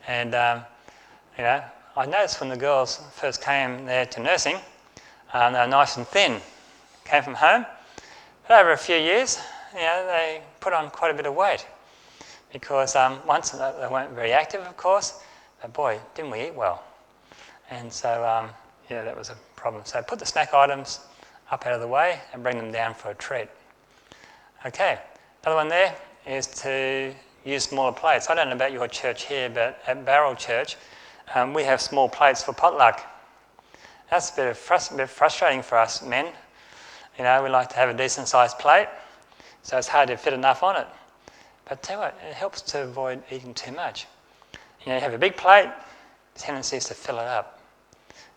And, I noticed when the girls first came there to nursing, they were nice and thin, came from home. But over a few years, they put on quite a bit of weight, because once they weren't very active, of course, but boy, didn't we eat well. And so, that was a problem. So put the snack items up out of the way and bring them down for a treat. Okay, another one there is to use smaller plates. I don't know about your church here, but at Barrel Church, we have small plates for potluck. That's a bit frustrating for us men. You know, we like to have a decent sized plate, so it's hard to fit enough on it. But tell you what, it helps to avoid eating too much. You have a big plate, the tendency is to fill it up.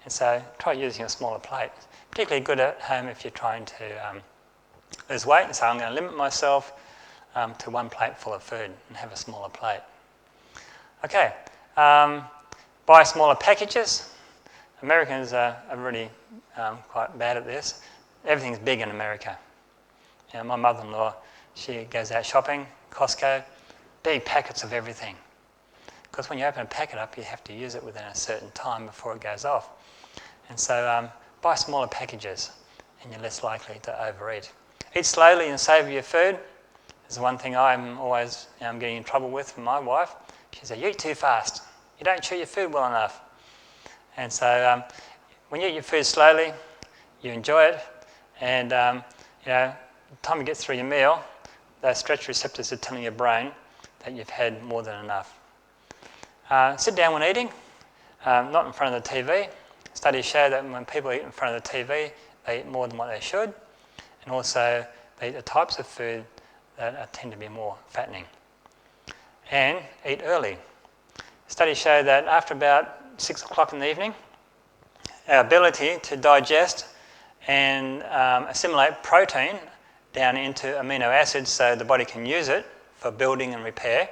And so try using a smaller plate. Particularly good at home if you're trying to lose weight. And so I'm going to limit myself to 1 plate full of food and have a smaller plate. Okay, buy smaller packages. Americans are really quite bad at this. Everything's big in America. My mother-in-law, she goes out shopping, Costco, big packets of everything. Because when you open a packet up, you have to use it within a certain time before it goes off. And so buy smaller packages, and you're less likely to overeat. Eat slowly and savour your food. There's one thing I'm always getting in trouble with from my wife. She says, you eat too fast. You don't chew your food well enough. And so when you eat your food slowly, you enjoy it, and by the time you get through your meal, those stretch receptors are telling your brain that you've had more than enough. Sit down when eating, not in front of the TV. Studies show that when people eat in front of the TV, they eat more than what they should, and also they eat the types of food that tend to be more fattening. And eat early. Studies show that after about 6 o'clock in the evening, our ability to digest and assimilate protein down into amino acids so the body can use it for building and repair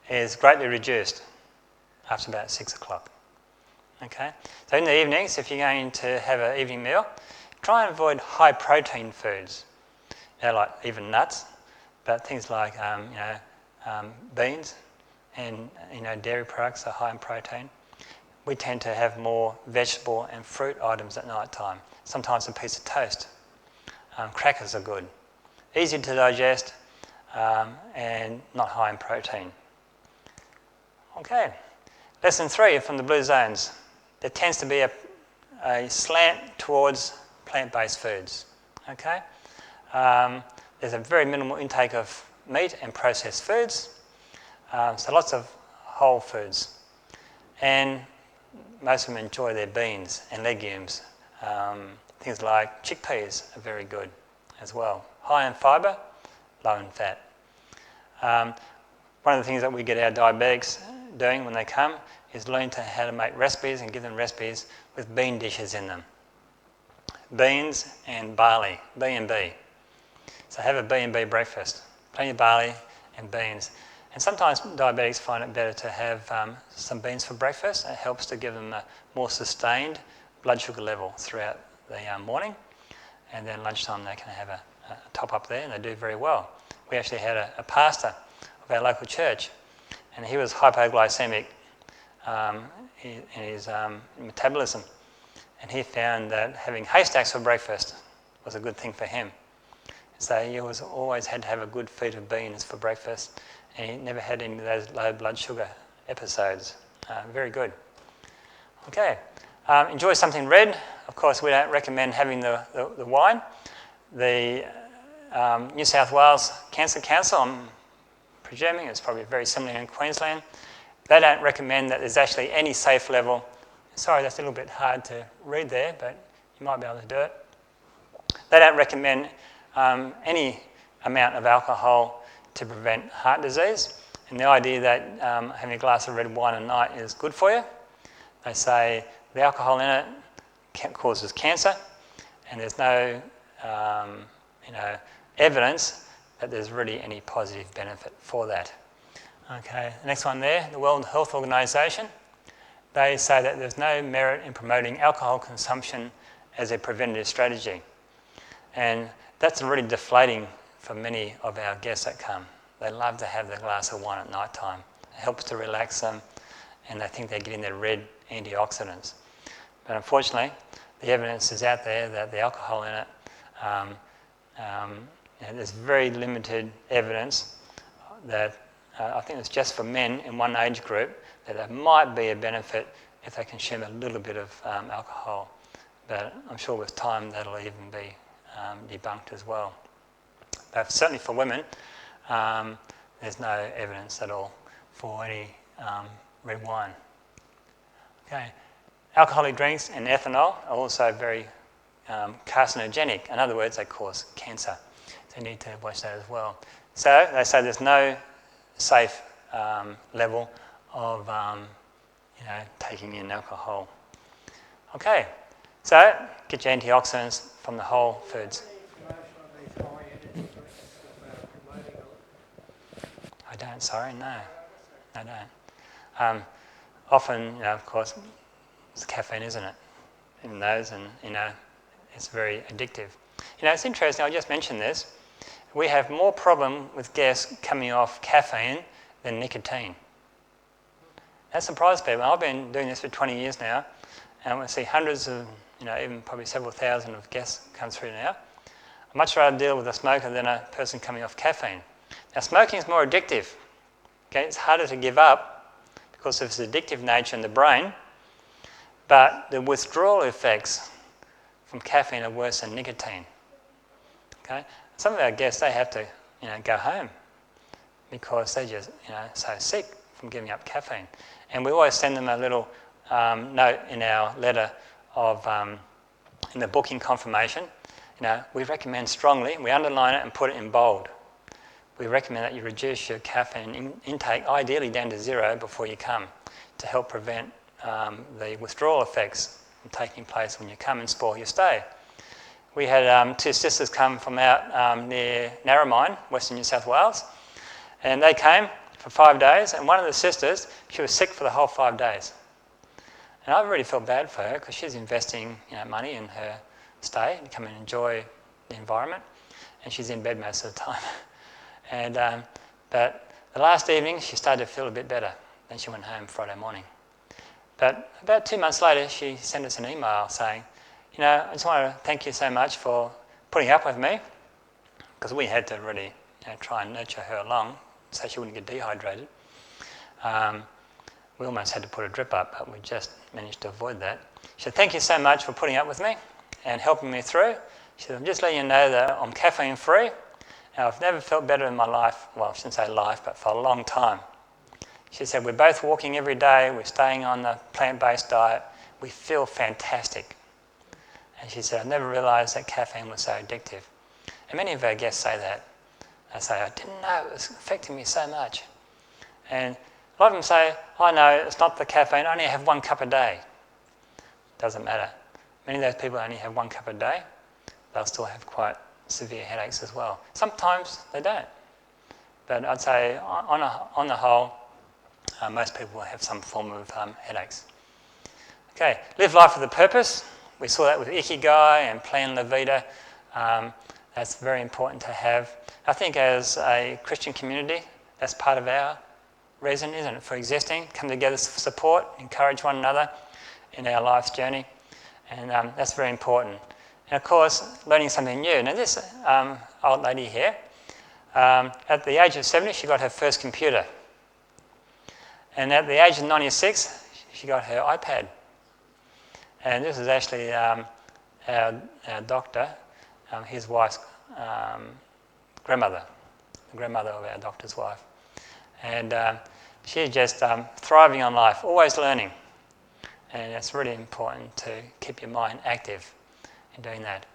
is greatly reduced after about 6 o'clock. Okay, so in the evenings, if you're going to have an evening meal, try and avoid high protein foods. Like even nuts, but things like beans and dairy products are high in protein. We tend to have more vegetable and fruit items at night time. Sometimes a piece of toast. Crackers are good. Easy to digest and not high in protein. Okay, lesson 3 from the Blue Zones. There tends to be a slant towards plant-based foods. Okay, there's a very minimal intake of meat and processed foods, so lots of whole foods. And most of them enjoy their beans and legumes. Things like chickpeas are very good as well. High in fibre, low in fat. One of the things that we get our diabetics doing when they come is learn how to make recipes and give them recipes with bean dishes in them. Beans and barley, B&B. So have a B&B breakfast. Plenty of barley and beans. And sometimes diabetics find it better to have some beans for breakfast. It helps to give them a more sustained blood sugar level throughout the morning. And then lunchtime they can have top up there, and they do very well. We actually had a pastor of our local church, and he was hypoglycemic in his metabolism, and he found that having haystacks for breakfast was a good thing for him. So he always had to have a good feed of beans for breakfast, and he never had any of those low blood sugar episodes. Very good. Okay, enjoy something red. Of course, we don't recommend having the wine. The New South Wales Cancer Council, I'm presuming it's probably very similar in Queensland, they don't recommend that there's actually any safe level. Sorry, that's a little bit hard to read there, but you might be able to do it. They don't recommend any amount of alcohol to prevent heart disease, and the idea that having a glass of red wine at night is good for you. They say the alcohol in it causes cancer, and there's no evidence that there's really any positive benefit for that. Okay, the next one there, the World Health Organization, they say that there's no merit in promoting alcohol consumption as a preventative strategy. And that's really deflating for many of our guests that come. They love to have their glass of wine at night time. It helps to relax them, and they think they're getting their red antioxidants. But unfortunately, the evidence is out there that the alcohol in it, there's very limited evidence that, I think it's just for men in one age group, that there might be a benefit if they consume a little bit of alcohol. But I'm sure with time that'll even be debunked as well. But certainly for women, there's no evidence at all for any red wine. Okay, alcoholic drinks and ethanol are also very carcinogenic. In other words, they cause cancer. So you need to watch that as well. So they say there's no safe level of taking in alcohol. Okay, so get your antioxidants from the whole foods. I don't, sorry, no, I don't. Often, of course, it's caffeine, isn't it? In those, and it's very addictive. It's interesting. I just mentioned this. We have more problem with guests coming off caffeine than nicotine. That surprised people. I've been doing this for 20 years now, and we see hundreds of, even probably several thousand of guests come through now. I'd much rather deal with a smoker than a person coming off caffeine. Now, smoking is more addictive. Okay, it's harder to give up because of its addictive nature in the brain, but the withdrawal effects from caffeine are worse than nicotine. Okay, some of our guests, they have to, go home because they're just, so sick from giving up caffeine. And we always send them a little note in our letter of, in the booking confirmation. We recommend strongly, we underline it and put it in bold. We recommend that you reduce your caffeine intake, ideally down to 0 before you come, to help prevent the withdrawal effects from taking place when you come and spoil your stay. We had 2 sisters come from out near Narromine, Western New South Wales, and they came for 5 days, and one of the sisters, she was sick for the whole 5 days. And I really felt bad for her because she's investing money in her stay to come and enjoy the environment, and she's in bed most of the time. And but the last evening she started to feel a bit better. Then she went home Friday morning. But about 2 months later, she sent us an email saying, I just want to thank you so much for putting up with me, because we had to really try and nurture her along so she wouldn't get dehydrated. We almost had to put a drip up, but we just managed to avoid that. She said, thank you so much for putting up with me and helping me through. She said, I'm just letting you know that I'm caffeine free. Now, I've never felt better in my life, well, I shouldn't say life, but for a long time. She said, we're both walking every day, we're staying on the plant-based diet, we feel fantastic. And she said, I never realised that caffeine was so addictive. And many of our guests say that. They say, I didn't know it was affecting me so much. And a lot of them say, I know it's not the caffeine, I only have 1 cup a day. Doesn't matter. Many of those people only have 1 cup a day, they'll still have quite severe headaches as well. Sometimes they don't. But I'd say on the whole, most people will have some form of headaches. Okay, live life with a purpose. We saw that with Ikigai and Plan La Vida. That's very important to have. I think as a Christian community, that's part of our reason, isn't it, for existing? Come together for support, encourage one another in our life's journey, and that's very important. And of course, learning something new. Now this old lady here, at the age of 70, she got her first computer. And at the age of 96, she got her iPad. And this is actually our doctor, his wife's grandmother, the grandmother of our doctor's wife. And she's just thriving on life, always learning. And it's really important to keep your mind active in doing that.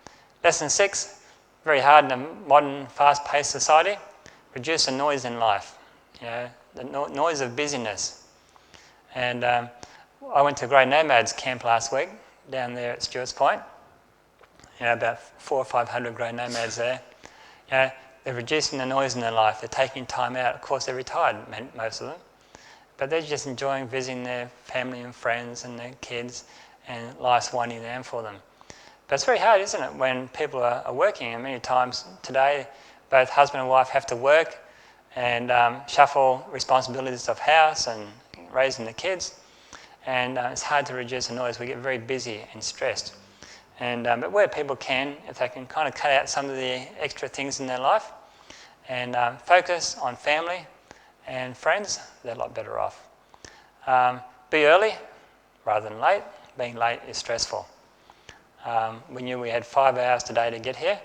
Lesson 6, very hard in a modern, fast-paced society. Reduce the noise in life, the noise of busyness. And I went to Grey Nomads camp last week down there at Stewart's Point. About 400 or 500 Grey Nomads there. They're reducing the noise in their life. They're taking time out. Of course, they're retired, most of them. But they're just enjoying visiting their family and friends and their kids, and life's winding down for them. But it's very hard, isn't it, when people are working, and many times today both husband and wife have to work and shuffle responsibilities of house and raising the kids, and it's hard to reduce the noise. We get very busy and stressed. And but where people can, if they can kind of cut out some of the extra things in their life and focus on family and friends, they're a lot better off. Be early rather than late. Being late is stressful. We knew we had 5 hours today to get here,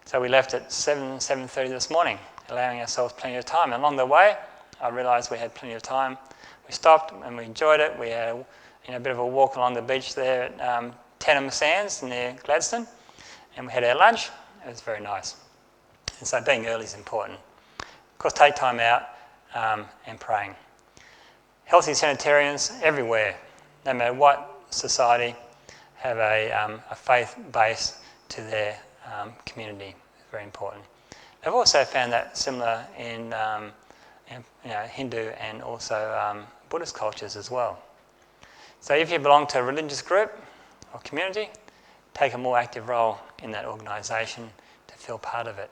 so we left at 7:30 this morning, allowing ourselves plenty of time. And along the way, I realised we had plenty of time. We stopped and we enjoyed it. We had a bit of a walk along the beach there at Tenham Sands near Gladstone, and we had our lunch. It was very nice. And so being early is important. Of course, take time out and praying. Healthy sanitarians everywhere, no matter what society, have a faith base to their community. It's very important. They've also found that similar in Hindu and also Buddhist cultures as well. So if you belong to a religious group or community, take a more active role in that organisation to feel part of it.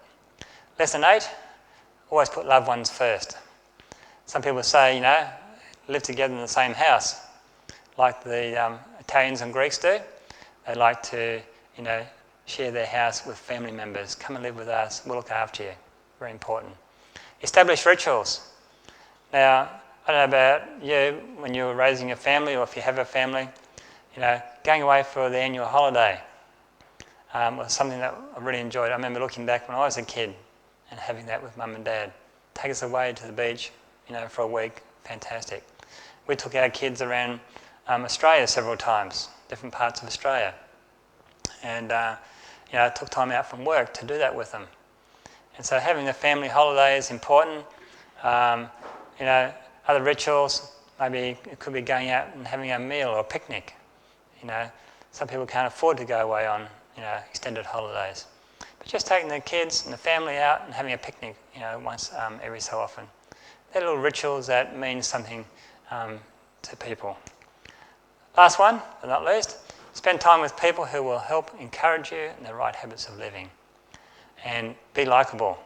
Lesson 8, always put loved ones first. Some people say, live together in the same house, like the Italians and Greeks do. They like to, share their house with family members. Come and live with us, we'll look after you. Very important. Establish rituals. Now, I don't know about you, when you were raising a family, or if you have a family, going away for the annual holiday was something that I really enjoyed. I remember looking back when I was a kid and having that with mum and dad. Take us away to the beach, for a week. Fantastic. We took our kids around Australia several times, different parts of Australia. And, took time out from work to do that with them. And so having a family holiday is important. Other rituals, maybe it could be going out and having a meal or a picnic. Some people can't afford to go away on, extended holidays. But just taking the kids and the family out and having a picnic, once every so often. They're little rituals that mean something to people. Last one, but not least, spend time with people who will help encourage you in the right habits of living. And be likeable.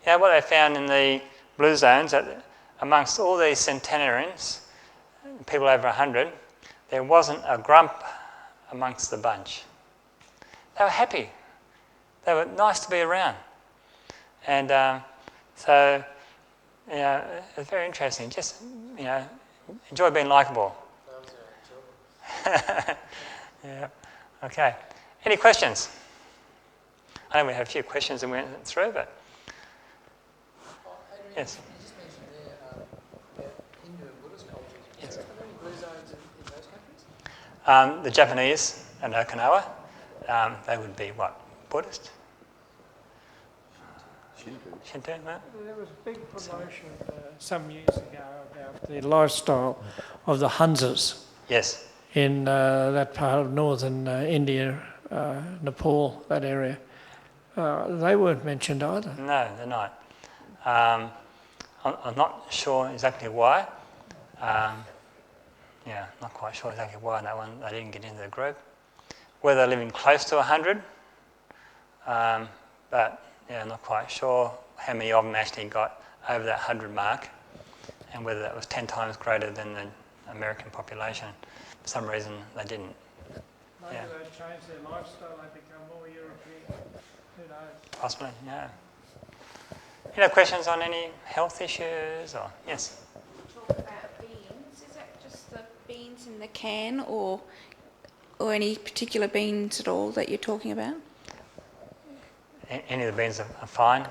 What they found in the blue zones, that amongst all these centenarians, people over 100, there wasn't a grump amongst the bunch. They were happy. They were nice to be around. And so, it's very interesting. Just, enjoy being likeable. Yeah. Okay. Any questions? I know we had a few questions and we went through, but Adrian, yes. You just mentioned there about Hindu and Buddhist cultures. Yes. Are there any blue zones in those countries? The Japanese and Okinawa, they would be what? Buddhist? Shinto, no? There was a big promotion some years ago about the lifestyle of the Hunzas Yes. in that part of northern India, Nepal, that area. They weren't mentioned either. No, they're not. I'm not sure exactly why. Not quite sure exactly why that one they didn't get into the group. Whether they're living close to 100, but Yeah, I'm not quite sure how many of them actually got over that 100 mark and whether that was 10 times greater than the American population. For some reason, they didn't. Maybe Yeah. they've changed their lifestyle, they become more European. Who knows? Possibly, yeah. Any other questions on any health issues? Or yes? Talk about beans. Is that just the beans in the can, or any particular beans at all that you're talking about? Any of the beans are fine.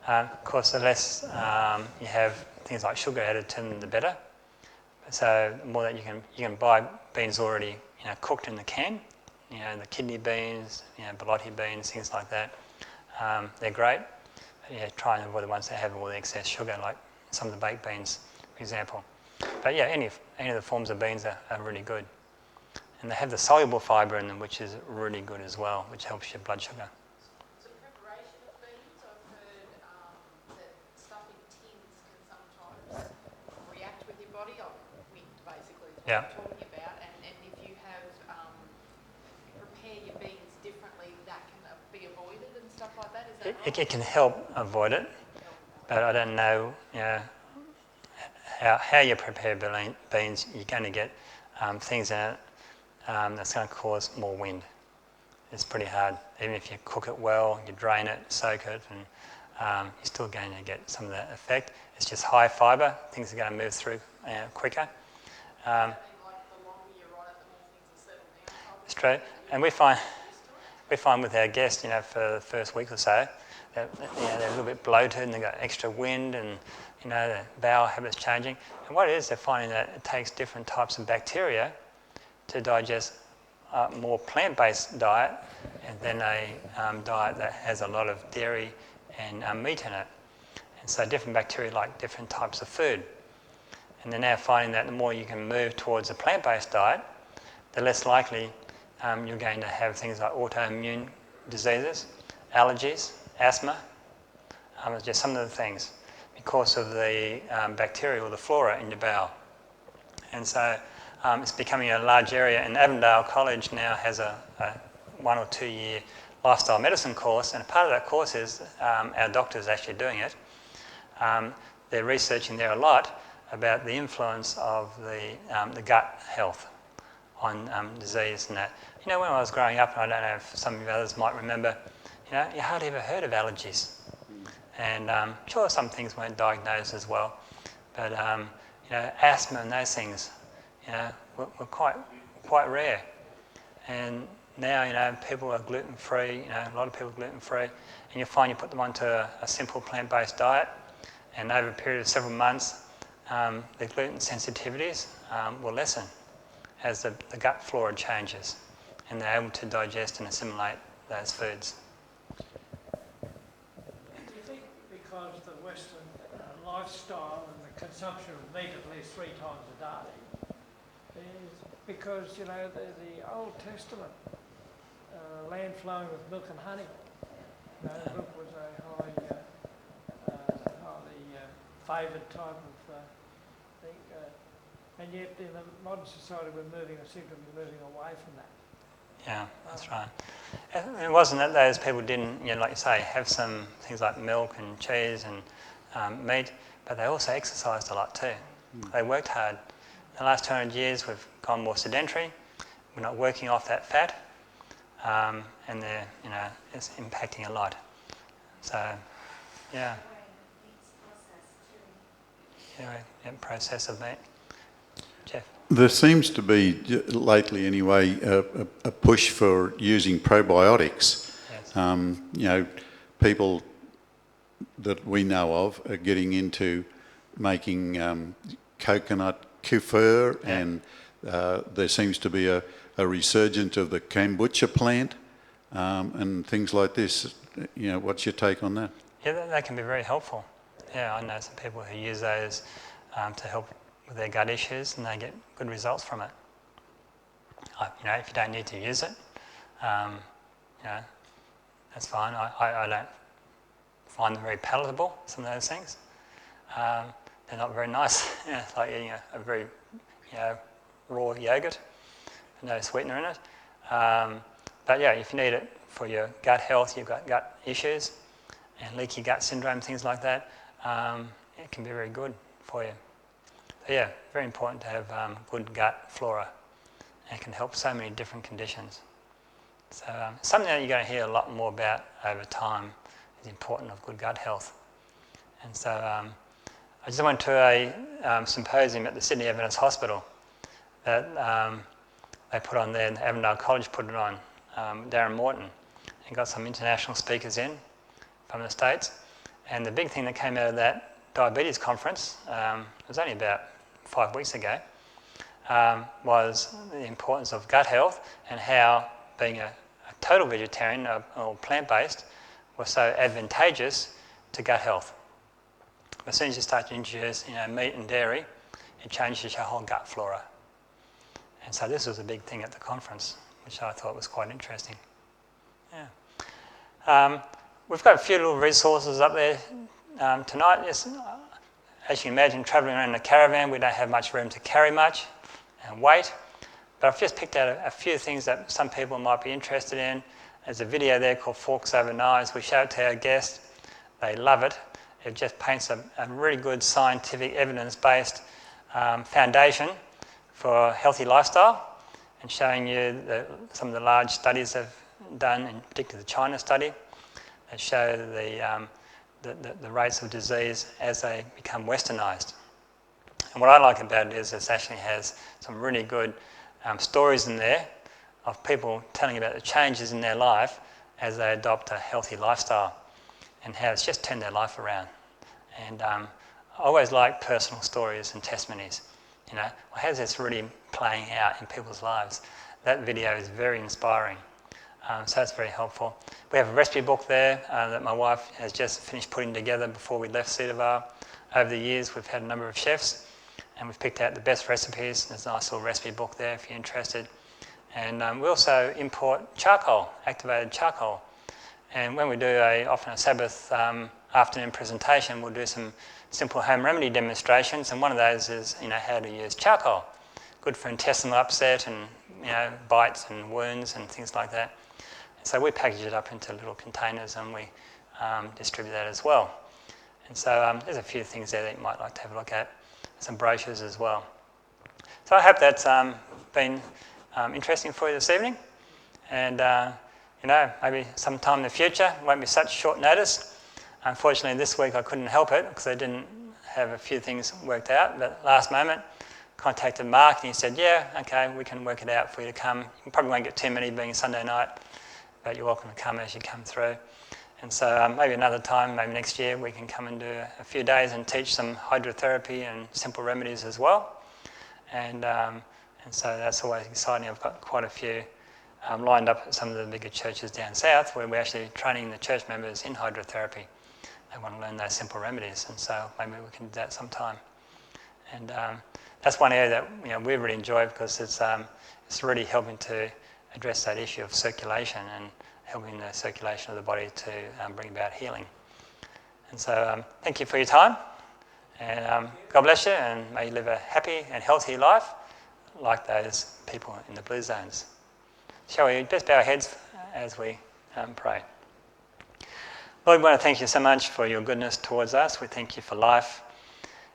Of course, the less you have things like sugar added to them, the better. So the more that you can buy beans already, cooked in the can. The kidney beans, bolotti beans, things like that. They're great. But try and avoid the ones that have all the excess sugar, like some of the baked beans, for example. But any of the forms of beans are really good. And they have the soluble fibre in them, which is really good as well, which helps your blood sugar. So preparation of beans, I've heard that stuff in tins can sometimes react with your body. Basically, is what Yeah. I'm talking about. And if you have prepare your beans differently, that can be avoided and stuff like that. Is that right? It can help avoid it, but I don't know how you prepare beans. You're going to get things in it that's going to cause more wind. It's pretty hard. Even if you cook it well, you drain it, soak it, and you're still going to get some of that effect. It's just high fibre. Things are going to move through quicker. Does that mean like the longer you're on it, the more things are settled down? It's true. And we find with our guests, for the first week or so, that they're a little bit bloated and they've got extra wind and, the bowel habits changing. And what it is, they're finding that it takes different types of bacteria to digest a more plant-based diet than a diet that has a lot of dairy and meat in it. And so different bacteria like different types of food. And they're now finding that the more you can move towards a plant-based diet, the less likely you're going to have things like autoimmune diseases, allergies, asthma, just some of the things because of the bacteria or the flora in your bowel. And so it's becoming a large area, and Avondale College now has a 1 or 2 year lifestyle medicine course, and a part of that course is our doctors actually doing it. They're researching there a lot about the influence of the gut health on disease and that. When I was growing up, and I don't know if some of you others might remember, you hardly ever heard of allergies. And sure, some things weren't diagnosed as well, but asthma and those things, were quite rare. And now, people are gluten-free, a lot of people are gluten-free, and you find you put them onto a simple plant-based diet, and over a period of several months, the gluten sensitivities will lessen as the gut flora changes, and they're able to digest and assimilate those foods. Do you think because the Western lifestyle and the consumption of meat at least 3 times a day is because, the Old Testament, land flowing with milk and honey, milk was a highly favoured type of thing, and yet in the modern society seem to be moving away from that. Yeah, that's right. It wasn't that those people didn't, like you say, have some things like milk and cheese and meat, but they also exercised a lot too. They worked hard. In the last 200 years, we've gone more sedentary. We're not working off that fat, and they're, it's impacting a lot. So, yeah. Process of meat. Jeff. There seems to be, lately anyway, a push for using probiotics. Yes. People that we know of are getting into making coconut kefir, and there seems to be a resurgence of the kombucha plant and things like this. What's your take on that? Yeah, that can be very helpful. Yeah, I know some people who use those to help with their gut issues, and they get good results from it. If you don't need to use it, that's fine. I don't find them very palatable, some of those things. They're not very nice. It's like eating a very raw yogurt, no sweetener in it. But if you need it for your gut health, you've got gut issues, and leaky gut syndrome, things like that, it can be very good for you. So yeah, very important to have good gut flora. It can help so many different conditions. So something that you're going to hear a lot more about over time is the importance of good gut health. And so I just went to a symposium at the Sydney Adventist Hospital that they put on there, and Avondale College put it on, Darren Morton, and got some international speakers in from the States. And the big thing that came out of that diabetes conference, it was only about 5 weeks ago, was the importance of gut health and how being a total vegetarian or plant-based was so advantageous to gut health. As soon as you start to introduce meat and dairy, it changes your whole gut flora. And so this was a big thing at the conference, which I thought was quite interesting. Yeah. We've got a few little resources up there tonight. Yes, as you can imagine, travelling around in a caravan, we don't have much room to carry much and weight. But I've just picked out a few things that some people might be interested in. There's a video there called Forks Over Knives. We show it to our guests. They love it. It just paints a really good scientific, evidence-based foundation for healthy lifestyle, and showing you some of the large studies they've done, in particular the China study, that show the rates of disease as they become westernised. And what I like about it is it actually has some really good stories in there of people telling about the changes in their life as they adopt a healthy lifestyle and how it's just turned their life around. And I always like personal stories and testimonies. How's this really playing out in people's lives? That video is very inspiring. So that's very helpful. We have a recipe book there that my wife has just finished putting together before we left Cedar Vale. Over the years, we've had a number of chefs, and we've picked out the best recipes. There's a nice little recipe book there if you're interested. And we also import charcoal, activated charcoal. And when we do often a Sabbath afternoon presentation, we'll do some simple home remedy demonstrations, and one of those is how to use charcoal. Good for intestinal upset and bites and wounds and things like that. So we package it up into little containers and we distribute that as well. And so there's a few things there that you might like to have a look at, some brochures as well. So I hope that's been interesting for you this evening, and maybe sometime in the future, it won't be such short notice. Unfortunately this week I couldn't help it because I didn't have a few things worked out, but last moment contacted Mark and he said, yeah, okay, we can work it out for you to come. You probably won't get too many being Sunday night, but you're welcome to come as you come through. And so maybe another time, maybe next year, we can come and do a few days and teach some hydrotherapy and simple remedies as well. And so that's always exciting. I've got quite a few lined up at some of the bigger churches down south where we're actually training the church members in hydrotherapy. They want to learn those simple remedies, and so maybe we can do that sometime. And that's one area that we really enjoy because it's really helping to address that issue of circulation and helping the circulation of the body to bring about healing. And so thank you for your time, and God bless you, and may you live a happy and healthy life like those people in the blue zones. Shall we just bow our heads as we pray? Lord, we want to thank you so much for your goodness towards us. We thank you for life.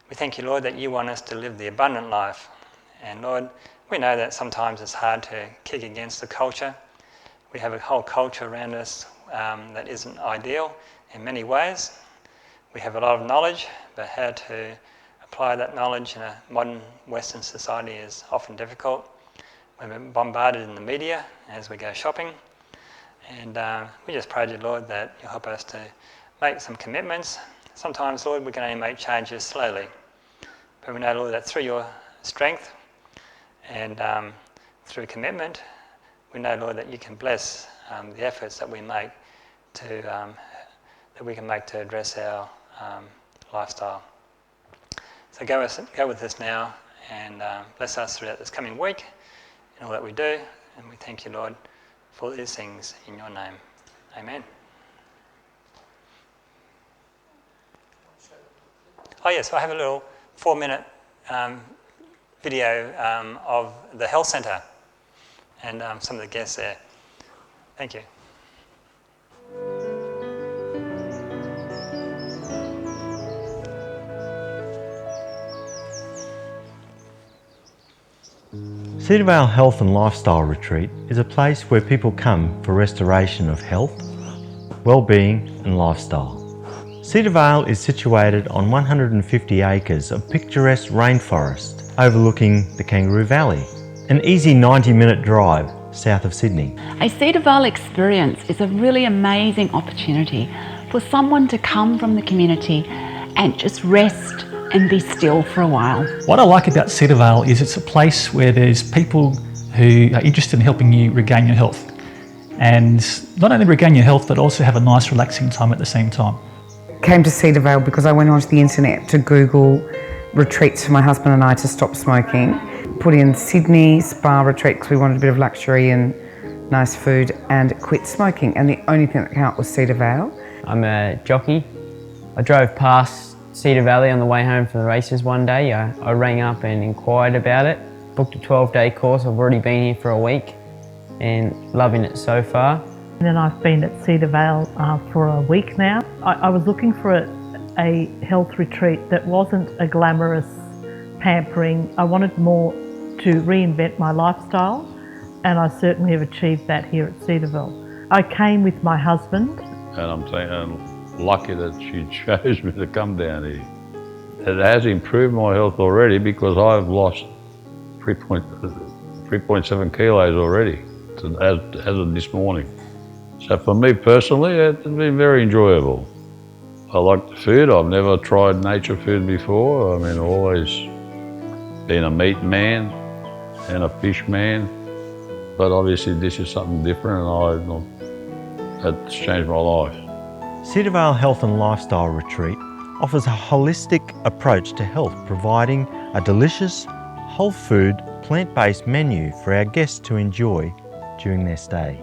We thank you, Lord, that you want us to live the abundant life. And Lord, we know that sometimes it's hard to kick against the culture. We have a whole culture around us that isn't ideal in many ways. We have a lot of knowledge, but how to apply that knowledge in a modern Western society is often difficult. We're bombarded in the media as we go shopping. And we just pray to you, Lord, that you'll help us to make some commitments. Sometimes, Lord, we can only make changes slowly. But we know, Lord, that through your strength and through commitment, we know, Lord, that you can bless the efforts that we make to address our lifestyle. So go with us now and bless us throughout this coming week in all that we do. And we thank you, Lord, for these things in your name. Amen. Oh yes, I have a little 4-minute video of the health centre and some of the guests there. Thank you. Cedar Vale Health and Lifestyle Retreat is a place where people come for restoration of health, well-being and lifestyle. Cedar Vale is situated on 150 acres of picturesque rainforest overlooking the Kangaroo Valley, an easy 90-minute drive south of Sydney. A Cedar Vale experience is a really amazing opportunity for someone to come from the community and just rest and be still for a while. What I like about Cedar Vale is it's a place where there's people who are interested in helping you regain your health. And not only regain your health, but also have a nice relaxing time at the same time. Came to Cedar Vale because I went onto the internet to Google retreats for my husband and I to stop smoking. Put in Sydney spa retreat because we wanted a bit of luxury and nice food, and quit smoking. And the only thing that came up was Cedar Vale. I'm a jockey. I drove past Cedar Valley on the way home from the races one day. I rang up and inquired about it. Booked a 12-day course. I've already been here for a week and loving it so far. And then I've been at Cedar Vale for a week now. I was looking for a health retreat that wasn't a glamorous pampering. I wanted more to reinvent my lifestyle, and I certainly have achieved that here at Cedar Vale. I came with my husband. And I'm saying, lucky that she chose me to come down here. It has improved my health already because I've lost 3.7 kilos already as of this morning. So for me personally, it's been very enjoyable. I like the food. I've never tried nature food before. I mean, I've always been a meat man and a fish man, but obviously this is something different, and it's changed my life. Cedar Vale Health and Lifestyle Retreat offers a holistic approach to health, providing a delicious, whole food, plant-based menu for our guests to enjoy during their stay.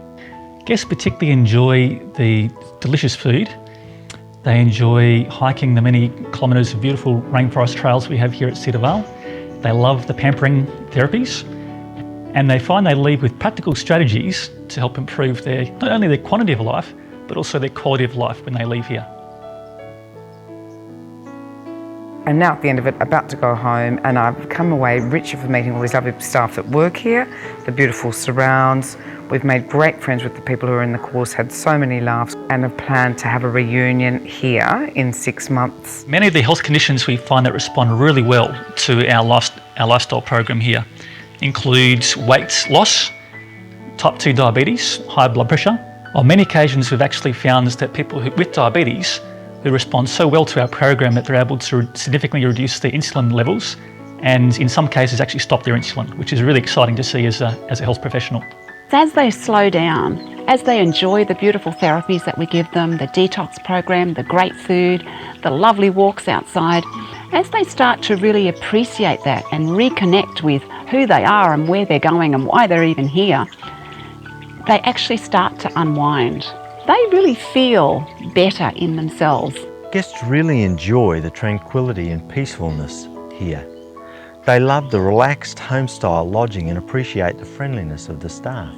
Guests particularly enjoy the delicious food. They enjoy hiking the many kilometres of beautiful rainforest trails we have here at Cedar Vale. They love the pampering therapies, and they find they leave with practical strategies to help improve not only their quantity of life, but also their quality of life when they leave here. And now at the end of it, about to go home, and I've come away richer for meeting all these lovely staff that work here, the beautiful surrounds. We've made great friends with the people who are in the course, had so many laughs, and have planned to have a reunion here in 6 months. Many of the health conditions we find that respond really well to our lifestyle program here includes weight loss, type 2 diabetes, high blood pressure. On many occasions, we've actually found that people with diabetes who respond so well to our program that they're able to significantly reduce their insulin levels, and in some cases actually stop their insulin, which is really exciting to see as a health professional. As they slow down, as they enjoy the beautiful therapies that we give them, the detox program, the great food, the lovely walks outside, as they start to really appreciate that and reconnect with who they are and where they're going and why they're even here, they actually start to unwind. They really feel better in themselves. Guests really enjoy the tranquility and peacefulness here. They love the relaxed home-style lodging and appreciate the friendliness of the staff.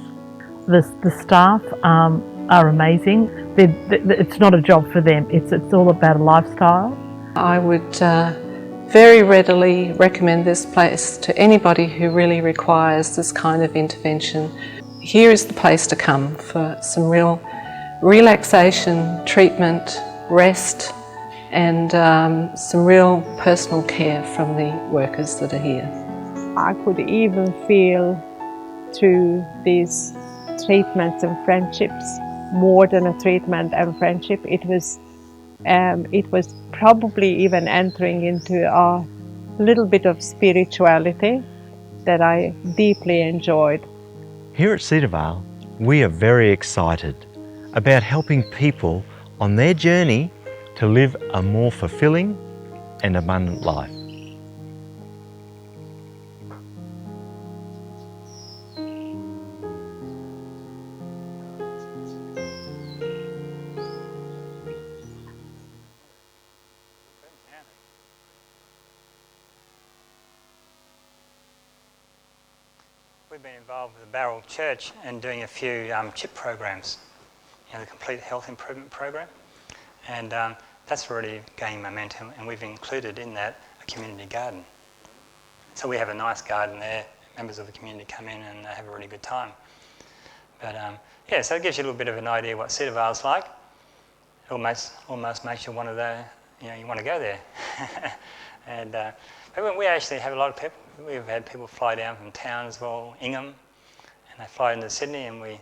The staff are amazing. It's not a job for them. It's all about a lifestyle. I would very readily recommend this place to anybody who really requires this kind of intervention. Here is the place to come for some real relaxation, treatment, rest, and some real personal care from the workers that are here. I could even feel through these treatments and friendships, more than a treatment and friendship. It was probably even entering into a little bit of spirituality that I deeply enjoyed. Here at Cedar Vale, we are very excited about helping people on their journey to live a more fulfilling and abundant life. We've been involved with the Barrel Church and doing a few CHIP programs, the Complete Health Improvement Program, and that's already gaining momentum, and we've included in that a community garden. So we have a nice garden there, members of the community come in and they have a really good time. But yeah, so it gives you a little bit of an idea what Cedar Vale's like. It almost makes you want to, you want to go there. And but we actually have a lot of people. We've had people fly down from town as well, Ingham, and they fly into Sydney, and they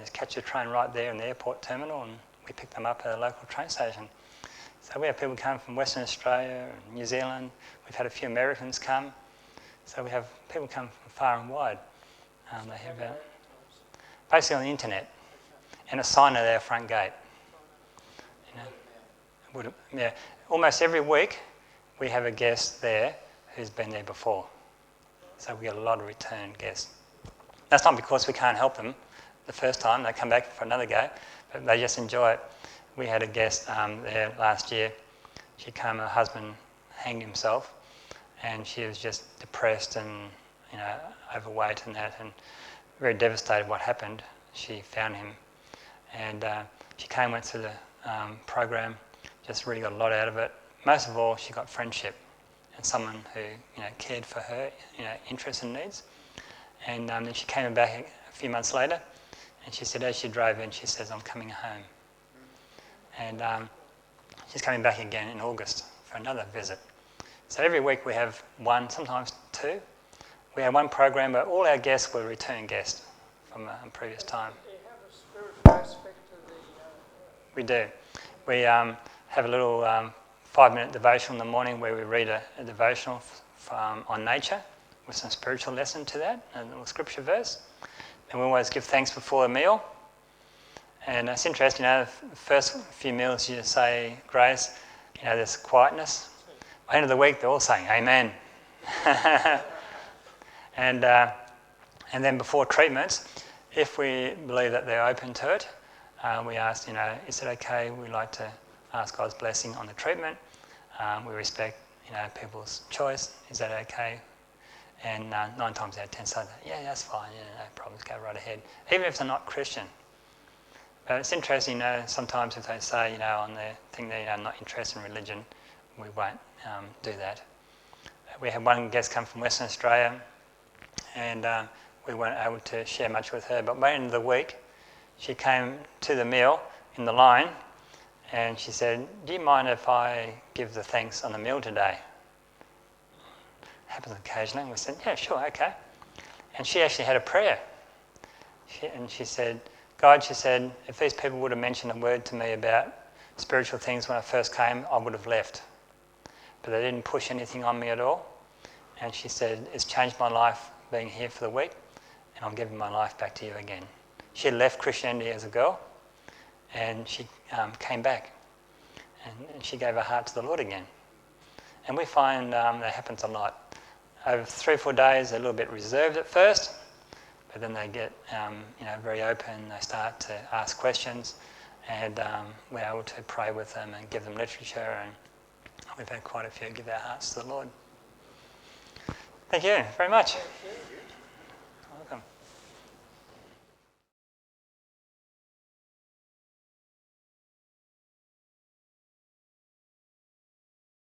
just catch a train right there in the airport terminal, and we pick them up at a local train station. So we have people come from Western Australia and New Zealand. We've had a few Americans come. So we have people come from far and wide. They have basically on the internet, and a sign at our front gate. Yeah, almost every week we have a guest there who's been there before. So we get a lot of return guests. That's not because we can't help them the first time, they come back for another go, but they just enjoy it. We had a guest there last year. She came, her husband hanged himself, and she was just depressed and overweight and that, and very devastated what happened. She found him, and she went through the program, just really got a lot out of it. Most of all, she got friendship and someone who cared for her interests and needs. And then she came back a few months later, and she said, as she drove in, she says, "I'm coming home." And she's coming back again in August for another visit. So every week we have one, sometimes two. We have one program, but all our guests were return guests from a previous time. Do you have a spiritual aspect to the... We do. We have a little 5-minute devotional in the morning where we read a devotional on nature with some spiritual lesson to that, a little scripture verse. And we always give thanks before a meal. And it's interesting, the first few meals you say grace, there's quietness. By the end of the week, they're all saying amen. And then before treatments, if we believe that they're open to it, we ask, is it okay? We like to ask God's blessing on the treatment. We respect, people's choice. Is that okay? And 9 times out of 10 say, yeah, that's fine. No problems. Go right ahead. Even if they're not Christian. But it's interesting, sometimes if they say, on their thing that I'm not interested in religion, we won't do that. We had one guest come from Western Australia, and we weren't able to share much with her. But by the end of the week, she came to the meal in the line, and she said, "Do you mind if I give the thanks on the meal today?" Happens occasionally. And we said, "Yeah, sure, okay." And she actually had a prayer. She said, "God," she said, "if these people would have mentioned a word to me about spiritual things when I first came, I would have left. But they didn't push anything on me at all." And she said, "It's changed my life being here for the week, and I'm giving my life back to you again." She had left Christianity as a girl, and she came back, and she gave her heart to the Lord again. And we find that happens a lot. Over 3 or 4 days, they're a little bit reserved at first, but then they get very open. They start to ask questions, and we're able to pray with them and give them literature, and we've had quite a few give their hearts to the Lord. Thank you very much. Thank you.